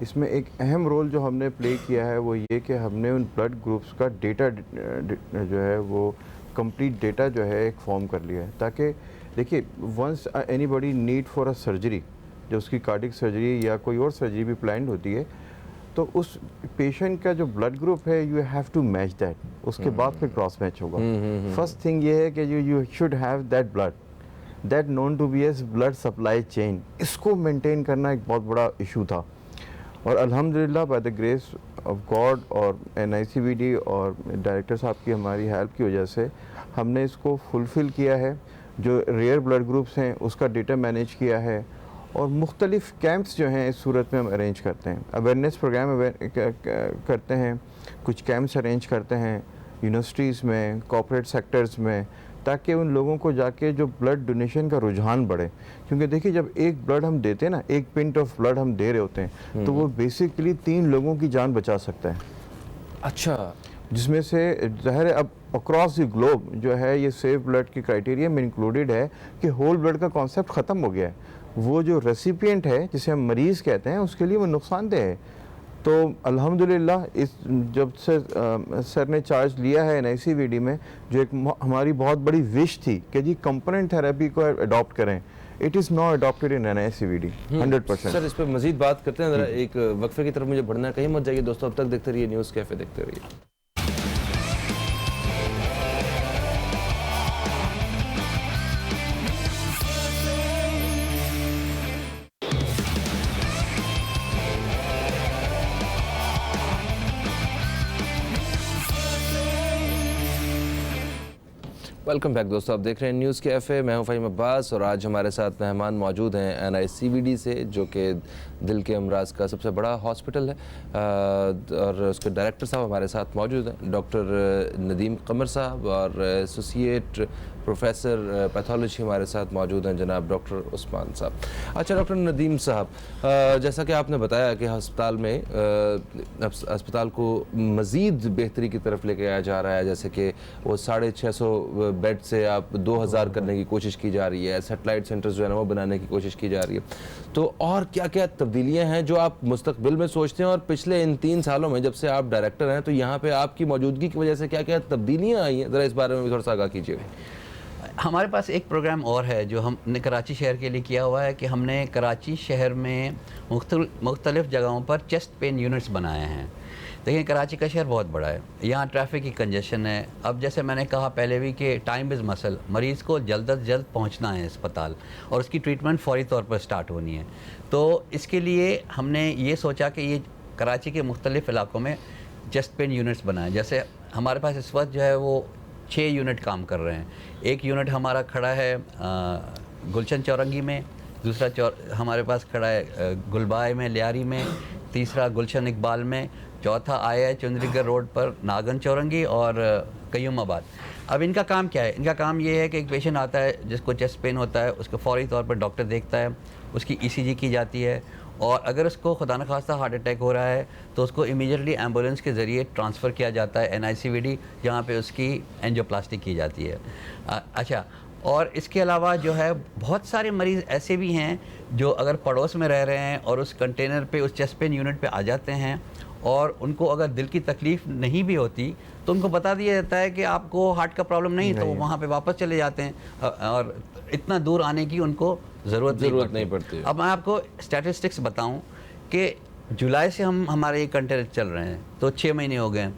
इसमें एक अहम रोल जो हमने प्ले किया है वो ये कि हमने उन ब्लड ग्रुप्स का डेटा जो है वो कंप्लीट डेटा जो है एक फॉर्म कर लिया है, ताकि देखिए once anybody need for a surgery, जो उसकी कार्डिक सर्जरी या कोई और सर्जरी भी प्लान्ड होती है, तो उस पेशेंट का जो ब्लड ग्रुप है you have to match that, उसके बाद फिर क्रॉस मैच होगा। फर्स्ट थिंग ये है कि you should have that blood that known to be as blood supply chain. इसको मेंटेन करना एक बहुत बड़ा इशू था, और अल्हम्दुलिल्लाह by the grace of God और NICVD और डायरेक्टर साहब की हमारी हेल्प की वजह से हमने इसको फुलफ़िल किया है। जो रेयर ब्लड ग्रुप्स हैं उसका डेटा मैनेज किया है, और मुख्तलिफ़ कैंप्स जो हैं इस सूरत में हम अरेंज करते हैं, अवेयरनेस प्रोग्राम करते हैं, कुछ कैंप्स अरेंज करते हैं यूनिवर्सिटीज़ में, कॉर्पोरेट सेक्टर्स में, ताकि उन लोगों को जाके जो ब्लड डोनेशन का रुझान बढ़े। क्योंकि देखिए जब एक ब्लड हम देते हैं ना, एक पिंट ऑफ ब्लड हम दे रहे होते हैं, तो वो बेसिकली 3 लोगों की जान बचा सकता है। अच्छा, जिसमें से ज़ाहिर है अब अक्रॉस द ग्लोब जो है ये सेफ ब्लड की क्राइटेरिया में इंक्लूडेड है कि होल ब्लड का कॉन्सेप्ट ख़त्म हो गया है। वो जो रेसिपिएंट है जिसे हम मरीज़ कहते हैं उसके लिए वो नुकसानदेह है। तो अल्हम्दुलिल्लाह इस जब से सर ने चार्ज लिया है NICVD में, जो एक हमारी बहुत बड़ी विश थी कि जी कंपोनेंट थेरेपी को अडॉप्ट करें, it is not adopted in NICVD 100%। Sir इस पर मजीद बात करते हैं, ज़रा एक वक्फे की तरफ मुझे बढ़ना है, कहीं मत जाइए दोस्तों, अब तक देखते रहिए न्यूज़ कैफ़े, देखते रहिए। वेलकम बैक दोस्तों, आप देख रहे हैं न्यूज़ कैफ़े। मैं हूं फ़हीम अब्बास और आज हमारे साथ मेहमान मौजूद हैं NICVD से, जो कि दिल के अमराज का सबसे बड़ा हॉस्पिटल है, और उसके डायरेक्टर साहब हमारे साथ मौजूद हैं, डॉक्टर नदीम कमर साहब, और एसोसिएट प्रोफेसर पैथोलॉजी हमारे साथ मौजूद हैं जनाब डॉक्टर उस्मान साहब। अच्छा डॉक्टर नदीम साहब, जैसा कि आपने बताया कि अस्पताल को मज़ीद बेहतरी की तरफ लेके आया जा रहा है, जैसे कि वो 650 बेड से आप 2000 करने की कोशिश की जा रही है, सेटेलाइट सेंटर्स जो है ना वो बनाने की कोशिश की जा रही है। तो और क्या क्या तब्दीलियाँ हैं जो आप मुस्तकबिल में सोचते हैं, और पिछले इन 3 सालों में जब से आप डायरेक्टर हैं तो यहाँ पे आपकी मौजूदगी की वजह से क्या क्या तब्दीलियाँ आई हैं, ज़रा इस बारे में भी थोड़ा सा आगाह कीजिएगा। हमारे पास एक प्रोग्राम और है जो हमने कराची शहर के लिए किया हुआ है कि हमने कराची शहर में मुख्तलिफ जगहों पर चेस्ट पेन यूनिट्स बनाए हैं। देखिए कराची का शहर बहुत बड़ा है, यहाँ ट्रैफिक की कंजेशन है। अब जैसे मैंने कहा पहले भी कि टाइम इज़ मसल, मरीज़ को जल्द अज जल्द पहुँचना है अस्पताल और उसकी ट्रीटमेंट फौरी तौर पर स्टार्ट होनी है। तो इसके लिए हमने ये सोचा कि ये कराची के मुख्तलिफ इलाकों में चेस्ट पेन यूनिट्स बनाए। जैसे हमारे पास इस वक्त जो है वो 6 यूनिट काम कर रहे हैं। एक यूनिट हमारा खड़ा है गुलशन चौरंगी में, दूसरा हमारे पास खड़ा है गुलबाग में, लियारी में, तीसरा गुलशन इकबाल में, चौथा आया है चुंदरीगढ़ रोड पर नागन चौरंगी और कयूमाबाद। अब इनका काम क्या है? इनका काम ये है कि एक पेशेंट आता है जिसको चेस्ट पेन होता है, उसको फौरी तौर पर डॉक्टर देखता है, उसकी ECG की जाती है, और अगर उसको खुदा न खास्ता हार्ट अटैक हो रहा है तो उसको इमीडिएटली एम्बुलेंस के ज़रिए ट्रांसफ़र किया जाता है NICVD, जहाँ पे उसकी एंजियोप्लास्टी की जाती है। अच्छा, और इसके अलावा जो है बहुत सारे मरीज़ ऐसे भी हैं जो अगर पड़ोस में रह रहे हैं और उस कंटेनर पे, उस चेस्ट पेन यूनिट पे आ जाते हैं, और उनको अगर दिल की तकलीफ़ नहीं भी होती तो उनको बता दिया जाता है कि आपको हार्ट का प्रॉब्लम नहीं, तो वो वहाँ पे वापस चले जाते हैं और इतना दूर आने की उनको ज़रूरत नहीं पड़ती। अब मैं आपको स्टैटिस्टिक्स बताऊं कि जुलाई से हमारे ये कंटेनर चल रहे हैं तो 6 महीने हो गए हैं।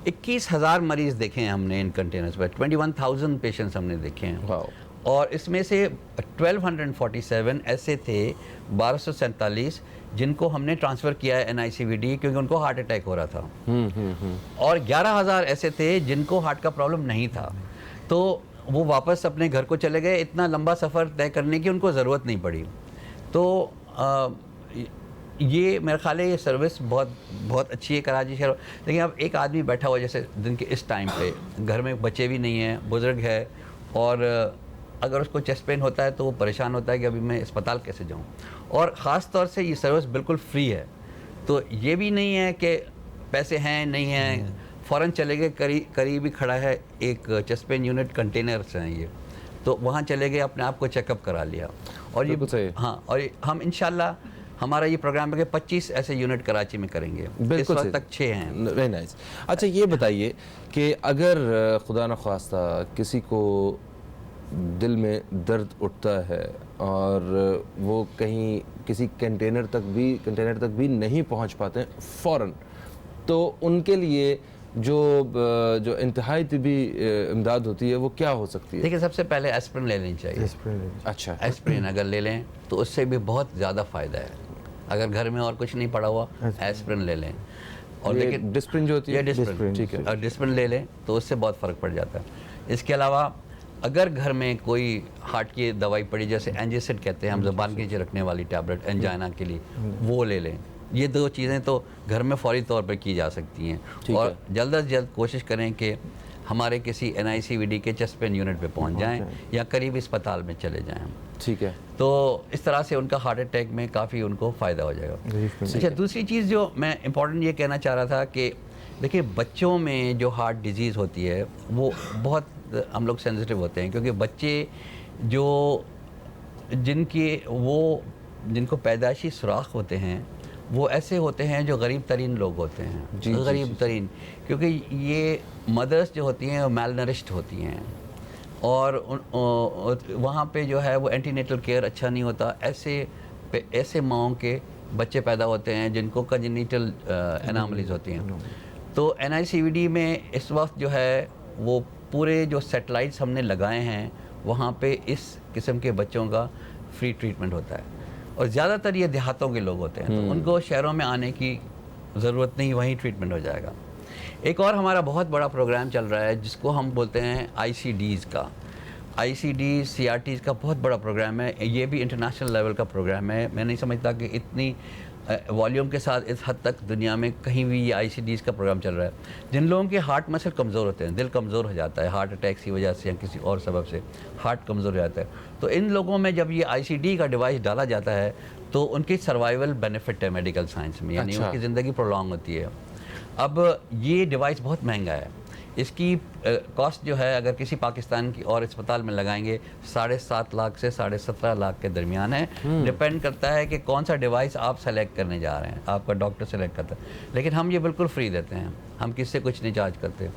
21,000 मरीज़ देखे हैं हमने इन कंटेनर्स पर, 21,000 पेशेंट्स हमने देखे हैं, और इसमें से 1247 ऐसे थे, 1247 जिनको हमने ट्रांसफ़र किया है NICVD क्योंकि उनको हार्ट अटैक हो रहा था, और 11,000 ऐसे थे जिनको हार्ट का प्रॉब्लम नहीं था, तो वो वापस अपने घर को चले गए। इतना लंबा सफ़र तय करने की उनको ज़रूरत नहीं पड़ी। तो ये मेरा ख्याल है ये सर्विस बहुत अच्छी है कराची शहर। लेकिन अब एक आदमी बैठा हुआ जैसे दिन के इस टाइम पे, घर में बच्चे भी नहीं हैं, बुज़ुर्ग है, और अगर उसको चेस्ट पेन होता है तो वो परेशान होता है कि अभी मैं अस्पताल कैसे जाऊँ। और ख़ास तौर से ये सर्विस बिल्कुल फ्री है, तो ये भी नहीं है कि पैसे हैं नहीं हैं, फ़ौरन चले गए, करीब ही खड़ा है एक चेस्ट पेन यूनिट, कंटेनर्स हैं ये, तो वहाँ चले गए, अपने आप को चेकअप करा लिया। और ये हाँ, और हम इंशाल्लाह हमारा ये प्रोग्राम है कि 25 ऐसे यूनिट कराची में करेंगे। इस वक्त तक 6 हैं। Very nice. अच्छा ये बताइए कि अगर खुदा न ख्वास्ता किसी को दिल में दर्द उठता है और वो कहीं किसी कंटेनर तक भी नहीं पहुंच पाते फ़ौरन, तो उनके लिए जो इंतहाई तिबी इमदाद होती है वो क्या हो सकती है? देखिए सबसे पहले एस्प्रिन ले लेनी चाहिए। अच्छा, एस्प्रिन अगर ले लें तो उससे भी बहुत ज़्यादा फ़ायदा है। अगर घर में और कुछ नहीं पड़ा हुआ, एस्प्रिन ले लें। और लेकिन डिस्प्रिन जो होती है, डिस्प्रिन, ठीक है, और डिस्प्रिन ले लें तो उससे बहुत फ़र्क पड़ जाता है। इसके अलावा अगर घर में कोई हार्ट की दवाई पड़ी, जैसे एंजिसिड कहते हैं हम, ज़बान के नीचे रखने वाली टैबलेट एंजाइना के लिए, वो ले लें। ये 2 चीज़ें तो घर में फौरी तौर पर की जा सकती हैं। और जल्द अज जल्द कोशिश करें कि हमारे किसी NICVD के चेस्ट पेन यूनिट पे पहुंच जाएं या करीब अस्पताल में चले जाएं। ठीक है, तो इस तरह से उनका हार्ट अटैक में काफ़ी उनको फ़ायदा हो जाएगा। अच्छा, दूसरी चीज़ जो मैं इम्पॉर्टेंट ये कहना चाह रहा था कि देखिए बच्चों में जो हार्ट डिजीज़ होती है वो बहुत हम लोग सेंसिटिव होते हैं, क्योंकि बच्चे जिनको पैदाइशी सुराख होते हैं वो ऐसे होते हैं जो गरीब तरीन लोग होते हैं, गरीब तरीन, क्योंकि ये मदर्स जो होती हैं वो मैलनरिश्ड होती हैं, और वहाँ पे जो है वो एंटीनेटल केयर अच्छा नहीं होता। ऐसे माओं के बच्चे पैदा होते हैं जिनको कंजेनिटल एनामलीज होती हैं। तो NICVD में इस वक्त जो है वो पूरे जो सेटेलाइट्स हमने लगाए हैं वहाँ पे इस किस्म के बच्चों का फ्री ट्रीटमेंट होता है, और ज़्यादातर ये देहातों के लोग होते हैं, तो उनको शहरों में आने की ज़रूरत नहीं, वहीं ट्रीटमेंट हो जाएगा। एक और हमारा बहुत बड़ा प्रोग्राम चल रहा है जिसको हम बोलते हैं ICDs का। ICDs CRTs का बहुत बड़ा प्रोग्राम है, ये भी इंटरनेशनल लेवल का प्रोग्राम है। मैं नहीं समझता कि इतनी वॉल्यूम के साथ इस हद तक दुनिया में कहीं भी ये ICDs का प्रोग्राम चल रहा है। जिन लोगों के हार्ट मसल कमज़ोर होते हैं, दिल कमज़ोर हो जाता है हार्ट अटैक की वजह से या किसी और सबब से हार्ट कमज़ोर हो जाता है, तो इन लोगों में जब ये ICD का डिवाइस डाला जाता है तो उनकी सर्वाइवल बेनिफिट है मेडिकल साइंस में, यानी उनकी ज़िंदगी प्रोलॉन्ग होती है। अब ये डिवाइस बहुत महंगा है, इसकी कॉस्ट जो है अगर किसी पाकिस्तान की और अस्पताल में लगाएंगे 7.5 लाख से 17.5 लाख के दरमियान है। डिपेंड करता है कि कौन सा डिवाइस आप सेलेक्ट करने जा रहे हैं, आपका डॉक्टर सेलेक्ट करता है, लेकिन हम ये बिल्कुल फ्री देते हैं, हम किससे कुछ नहीं चार्ज करते।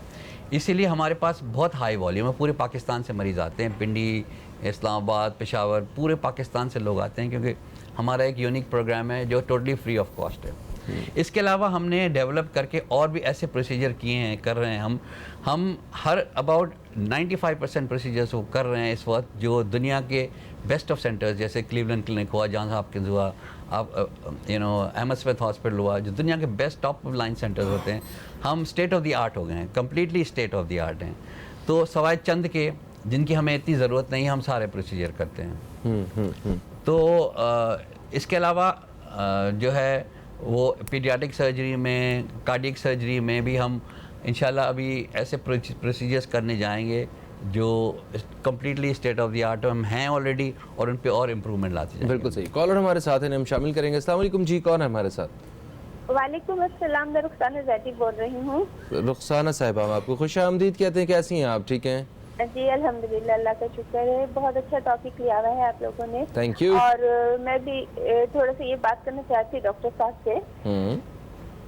इसीलिए हमारे पास बहुत हाई वॉल्यूम है, पूरे पाकिस्तान से मरीज़ आते हैं, पिंडी, इस्लामाबाद, पेशावर, पूरे पाकिस्तान से लोग आते हैं, क्योंकि हमारा एक यूनिक प्रोग्राम है जो टोटली फ्री ऑफ कॉस्ट है। इसके अलावा हमने डेवलप करके और भी ऐसे प्रोसीजर किए हैं, कर रहे हैं हम हर अबाउट 95% प्रोसीजर्स वो कर रहे हैं इस वक्त, जो दुनिया के बेस्ट ऑफ सेंटर्स जैसे क्लीवलैंड क्लिनिक हुआ, जॉन्स हॉपकिंस हुआ, आप अहमद स्मिथ हॉस्पिटल हुआ, जो दुनिया के best top of line centres होते हैं, हम स्टेट ऑफ द आर्ट हो गए हैं, completely state of the art हैं। तो सवाए चंद के जिनकी हमें इतनी ज़रूरत नहीं, हम सारे प्रोसीजर करते हैं। तो इसके अलावा जो है वो पीडियाट्रिक सर्जरी में, कार्डियक सर्जरी में भी हम इंशाल्लाह अभी ऐसे प्रोसीजर्स करने जाएंगे जो completely state of the art हम हैं ऑलरेडी, और उन पे और इम्प्रूवमेंट लाते जाएंगे। बिल्कुल सही। कॉलर हमारे साथ हैं, हम शामिल करेंगे। अस्सलाम वालेकुम जी, कौन है हमारे साथ? वालेकुम अस्सलाम, मैं रुखसाना ज़ैदी बोल रही हूँ। रुखसाना साहिबा, हम आपको खुशामदीद कहते हैं, कैसी हैं आप? ठीक हैं जी अल्हम्दुलिल्लाह, अल्लाह का शुक्र है। बहुत अच्छा टॉपिक लिया हुआ है आप लोगों ने, थैंक यू। और मैं भी थोड़ा सा ये बात करना चाहती हूँ डॉक्टर साहब से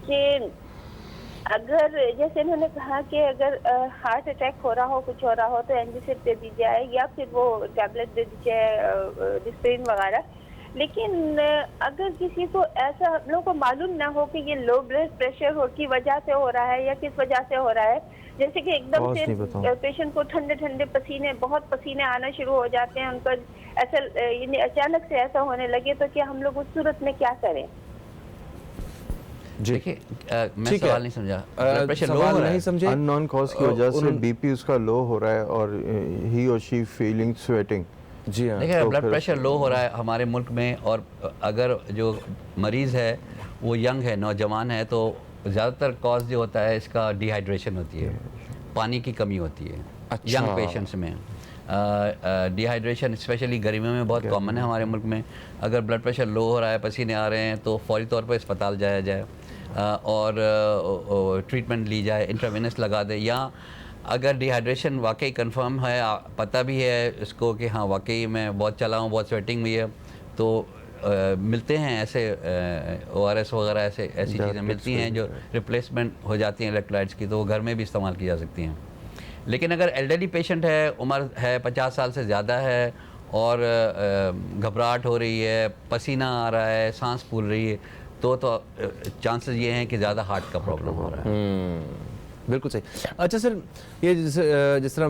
कि अगर जैसे इन्होंने कहा कि अगर हार्ट अटैक हो रहा हो, कुछ हो रहा हो, तो एंजिसिप दे दी जाए या फिर वो टैबलेट दे दी जाए, डिस्प्रिन वगैरह। लेकिन अगर किसी को ऐसा हम लोगों को मालूम ना हो कि ये लो ब्लड प्रेशर की वजह से हो रहा है या किस वजह से हो रहा है, जैसे कि एकदम से पेशेंट को ठंडे ठंडे पसीने, बहुत पसीने आना शुरू हो जाते हैं, उनका ऐसा अचानक से ऐसा होने लगे, तो क्या हम लोग उस सूरत में क्या करें? देखिए मैं सवाल नहीं समझा। ब्लड प्रेशर लो हो रहा है, समझे, अननोन कॉज की वजह से बीपी उसका लो हो रहा है और ही और शी फीलिंग स्वेटिंग। जी हाँ, देखिए ब्लड प्रेशर लो हो रहा है हमारे मुल्क में, और अगर जो मरीज़ है वो यंग है, नौजवान है, तो ज़्यादातर कॉज जो होता है इसका डिहाइड्रेशन होती है, पानी की कमी होती है। अच्छा। यंग पेशेंट्स में डिहाइड्रेशन स्पेशली गर्मियों में बहुत कॉमन है हमारे मुल्क में। अगर ब्लड प्रेशर लो हो रहा है, पसीने आ रहे हैं, तो फौरी तौर पर अस्पताल जाया जाए और ट्रीटमेंट ली जाए, इंट्रावेनस लगा दे, या अगर डिहाइड्रेशन वाकई कंफर्म है, पता भी है इसको कि हाँ वाकई मैं बहुत चला हूँ, बहुत स्वेटिंग हुई है, तो मिलते हैं ऐसे ORS वगैरह ऐसी चीज़ें मिलती हैं जो रिप्लेसमेंट हो जाती हैं इलेक्ट्रोलाइट्स की, तो वो घर में भी इस्तेमाल की जा सकती हैं। लेकिन अगर एल्डरली पेशेंट है, उम्र है 50 साल से ज़्यादा है, और घबराहट हो रही है, पसीना आ रहा है, सांस फूल रही है, तो चांसेस ये हैं कि ज़्यादा हार्ट का प्रॉब्लम हो रहा है। बिल्कुल सही। अच्छा सर, ये जिस तरह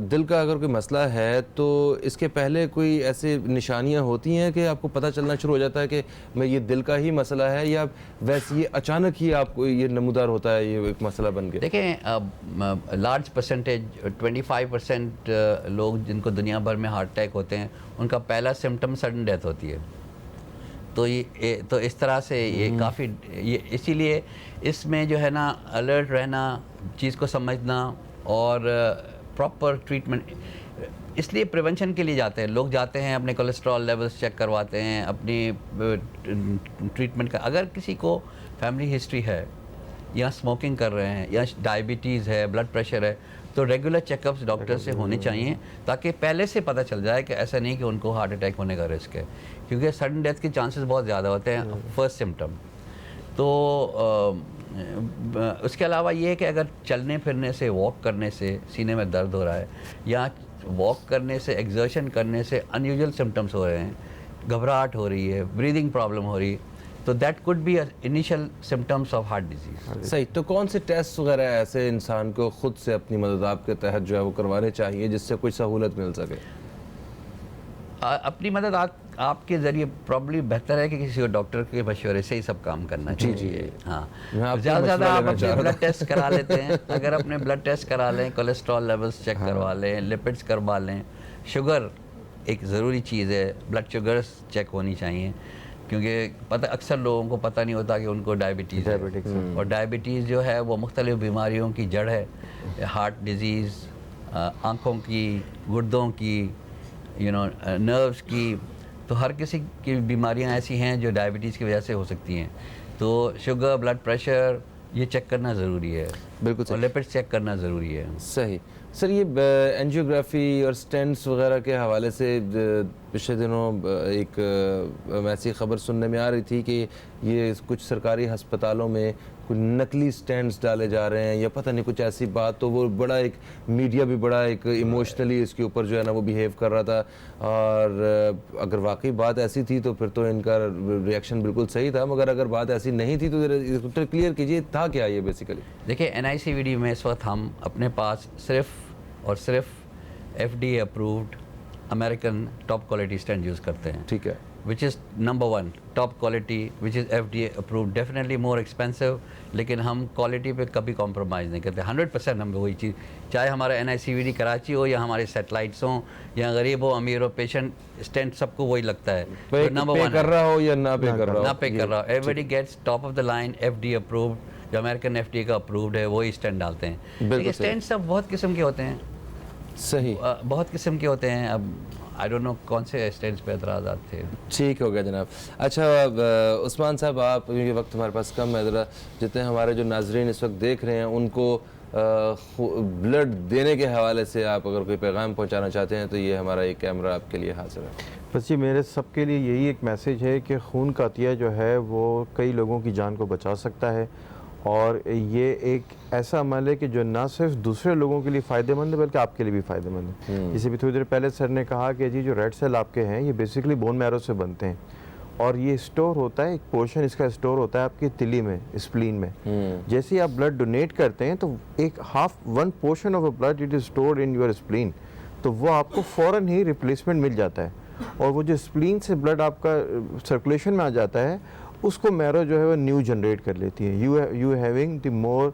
दिल का अगर कोई मसला है, तो इसके पहले कोई ऐसे निशानियां होती हैं कि आपको पता चलना शुरू हो जाता है कि मैं ये दिल का ही मसला है, या वैसे ये अचानक ही आपको ये नमूदार होता है, ये एक मसला बन गया? देखें लार्ज परसेंटेज 25% लोग जिनको दुनिया भर में हार्ट अटैक होते हैं, उनका पहला सिम्टम सडन डेथ होती है। तो इस तरह से ये काफ़ी, ये इसीलिए इसमें जो है ना अलर्ट रहना, चीज़ को समझना और प्रॉपर ट्रीटमेंट, इसलिए प्रिवेंशन के लिए जाते हैं लोग, जाते हैं अपने कोलेस्ट्रॉल लेवल्स चेक करवाते हैं, अपनी ट्रीटमेंट का। अगर किसी को फैमिली हिस्ट्री है, या स्मोकिंग कर रहे हैं, या डायबिटीज़ है, ब्लड प्रेशर है, तो रेगुलर चेकअप्स डॉक्टर से होने चाहिए, ताकि पहले से पता चल जाए कि ऐसा नहीं कि उनको हार्ट अटैक होने का रिस्क है, क्योंकि सडन डेथ के चांसेस बहुत ज़्यादा होते हैं फर्स्ट सिम्टम। तो उसके अलावा ये है कि अगर चलने फिरने से, वॉक करने से सीने में दर्द हो रहा है, या वॉक करने से, एक्सर्शन करने से अनयूजुअल सिम्टम्स हो रहे हैं, घबराहट हो रही है, ब्रीदिंग प्रॉब्लम हो रही है, तो that could be initial symptoms of heart disease. सही। तो कौन से टेस्ट वगैरह ऐसे इंसान को खुद से अपनी मदद आपके तहत जो है वो करवाने चाहिए, जिससे कुछ सहूलत मिल सके? अपनी मदद आपके ज़रिए प्रॉब्ली बेहतर है कि किसी डॉक्टर के मशवरे से ही सब काम करना चाहिए। हाँ, ज़्यादा से ज़्यादा आप अपने ब्लड टेस्ट करा लेते हैं। अगर अपने ब्लड टेस्ट करा लें, कोलेस्ट्रॉल लेवल्स चेक करवा लें, लिपिड्स करवा लें, शुगर एक ज़रूरी चीज़ है, ब्लड शुगर्स चेक होनी चाहिए, क्योंकि पता अक्सर लोगों को पता नहीं होता कि उनको डायबिटीज़ है, और डायबिटीज़ जो है वो मुख्तलिफ बीमारियों की जड़ है, हार्ट डिजीज़, आँखों की, गुर्दों की, नर्व्स की। तो हर किसी की बीमारियां ऐसी हैं जो डायबिटीज़ की वजह से हो सकती हैं। तो शुगर, ब्लड प्रेशर ये चेक करना ज़रूरी है, बिल्कुल, और लिपिड्स चेक करना ज़रूरी है। सही। सर, ये एंजियोग्राफी और स्टेंट्स वगैरह के हवाले से पिछले दिनों एक ऐसी खबर सुनने में आ रही थी कि ये कुछ सरकारी अस्पतालों में कुछ नकली स्टेंट्स डाले जा रहे हैं या पता नहीं कुछ ऐसी बात, तो वो बड़ा एक मीडिया भी बड़ा एक इमोशनली इसके ऊपर जो है ना वो बिहेव कर रहा था। और अगर वाकई बात ऐसी थी तो फिर तो इनका रिएक्शन बिल्कुल सही था, मगर अगर बात ऐसी नहीं थी तो क्लियर कीजिए था क्या ये बेसिकली। देखिए, NICVD में इस वक्त हम अपने पास सिर्फ और सिर्फ FDA approved American top quality stent use करते हैं। ठीक है। Which is number 1 top quality, which is FDA approved, definitely more expensive, लेकिन हम क्वालिटी पे कभी कॉम्प्रोमाइज़ नहीं करते। 100% हम वही चीज़, चाहे हमारा NICVD कराची हो या हमारे सैटेलाइट्स हों या गरीब हो अमीर हो, पेशेंट स्टेंट सबको वही लगता है। तो नंबर 1 कर रहा हो या ना पे कर रहा हो, everybody gets top of the line FDA approved, जो अमेरिकन FDA का अप्रूव्ड है वही स्टेंट डालते हैं। लेकिन स्टेंट सब बहुत किस्म के होते हैं। सही, बहुत किस्म के होते हैं। अब आई डोंट नो कौन से स्टेंट्स पे एतराज़ात थे। ठीक हो गया जनाब। अच्छा उस्मान साहब, आप, क्योंकि वक्त हमारे पास कम है, ज़रा जितने हमारे जो नाजरीन इस वक्त देख रहे हैं उनको ब्लड देने के हवाले से आप अगर कोई पैगाम पहुंचाना चाहते हैं तो ये हमारा एक कैमरा आपके लिए हाजिर है। बस ये मेरे सबके लिए यही एक मैसेज है कि खून का अतिया जो है वो कई लोगों की जान को बचा सकता है, और ये एक ऐसा अमल है कि जो ना सिर्फ दूसरे लोगों के लिए फ़ायदेमंद है बल्कि आपके लिए भी फ़ायदेमंद है। जैसे भी थोड़ी देर पहले सर ने कहा कि जी जो रेड सेल आपके हैं ये बेसिकली बोन मैरो से बनते हैं, और ये स्टोर होता है, एक पोर्शन इसका स्टोर होता है आपकी तिली में, स्प्लीन में। जैसे ही आप ब्लड डोनेट करते हैं तो एक 1/2 portion of a blood it is stored in your spleen, तो वो आपको फ़ौरन ही रिप्लेसमेंट मिल जाता है, और वो जो स्प्लीन से ब्लड आपका सर्कुलेशन में आ जाता है उसको मैरो जो है वो न्यू जनरेट कर लेती है। You having the more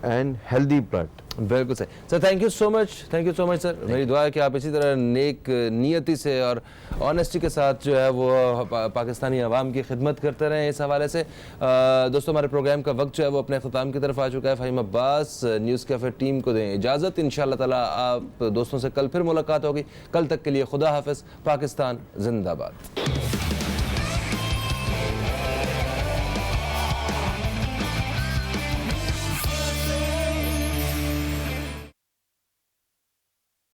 and healthy blood. बिल्कुल सही sir, thank you so much sir. मेरी दुआ है कि आप इसी तरह नेक नियति से और ऑनेस्टी के साथ जो है वो पाकिस्तानी अवाम की खिदमत करते रहें। इस हवाले से दोस्तों हमारे प्रोग्राम का वक्त जो है वो अपने अख्ताम की तरफ आ चुका है। Faheem Abbas news cafe team को दें इजाज़त। इंशाअल्लाह ताला आप दोस्तों से कल फिर मुलाकात होगी। कल तक के लिए खुदा हाफ़िज़। पाकिस्तान जिंदाबाद।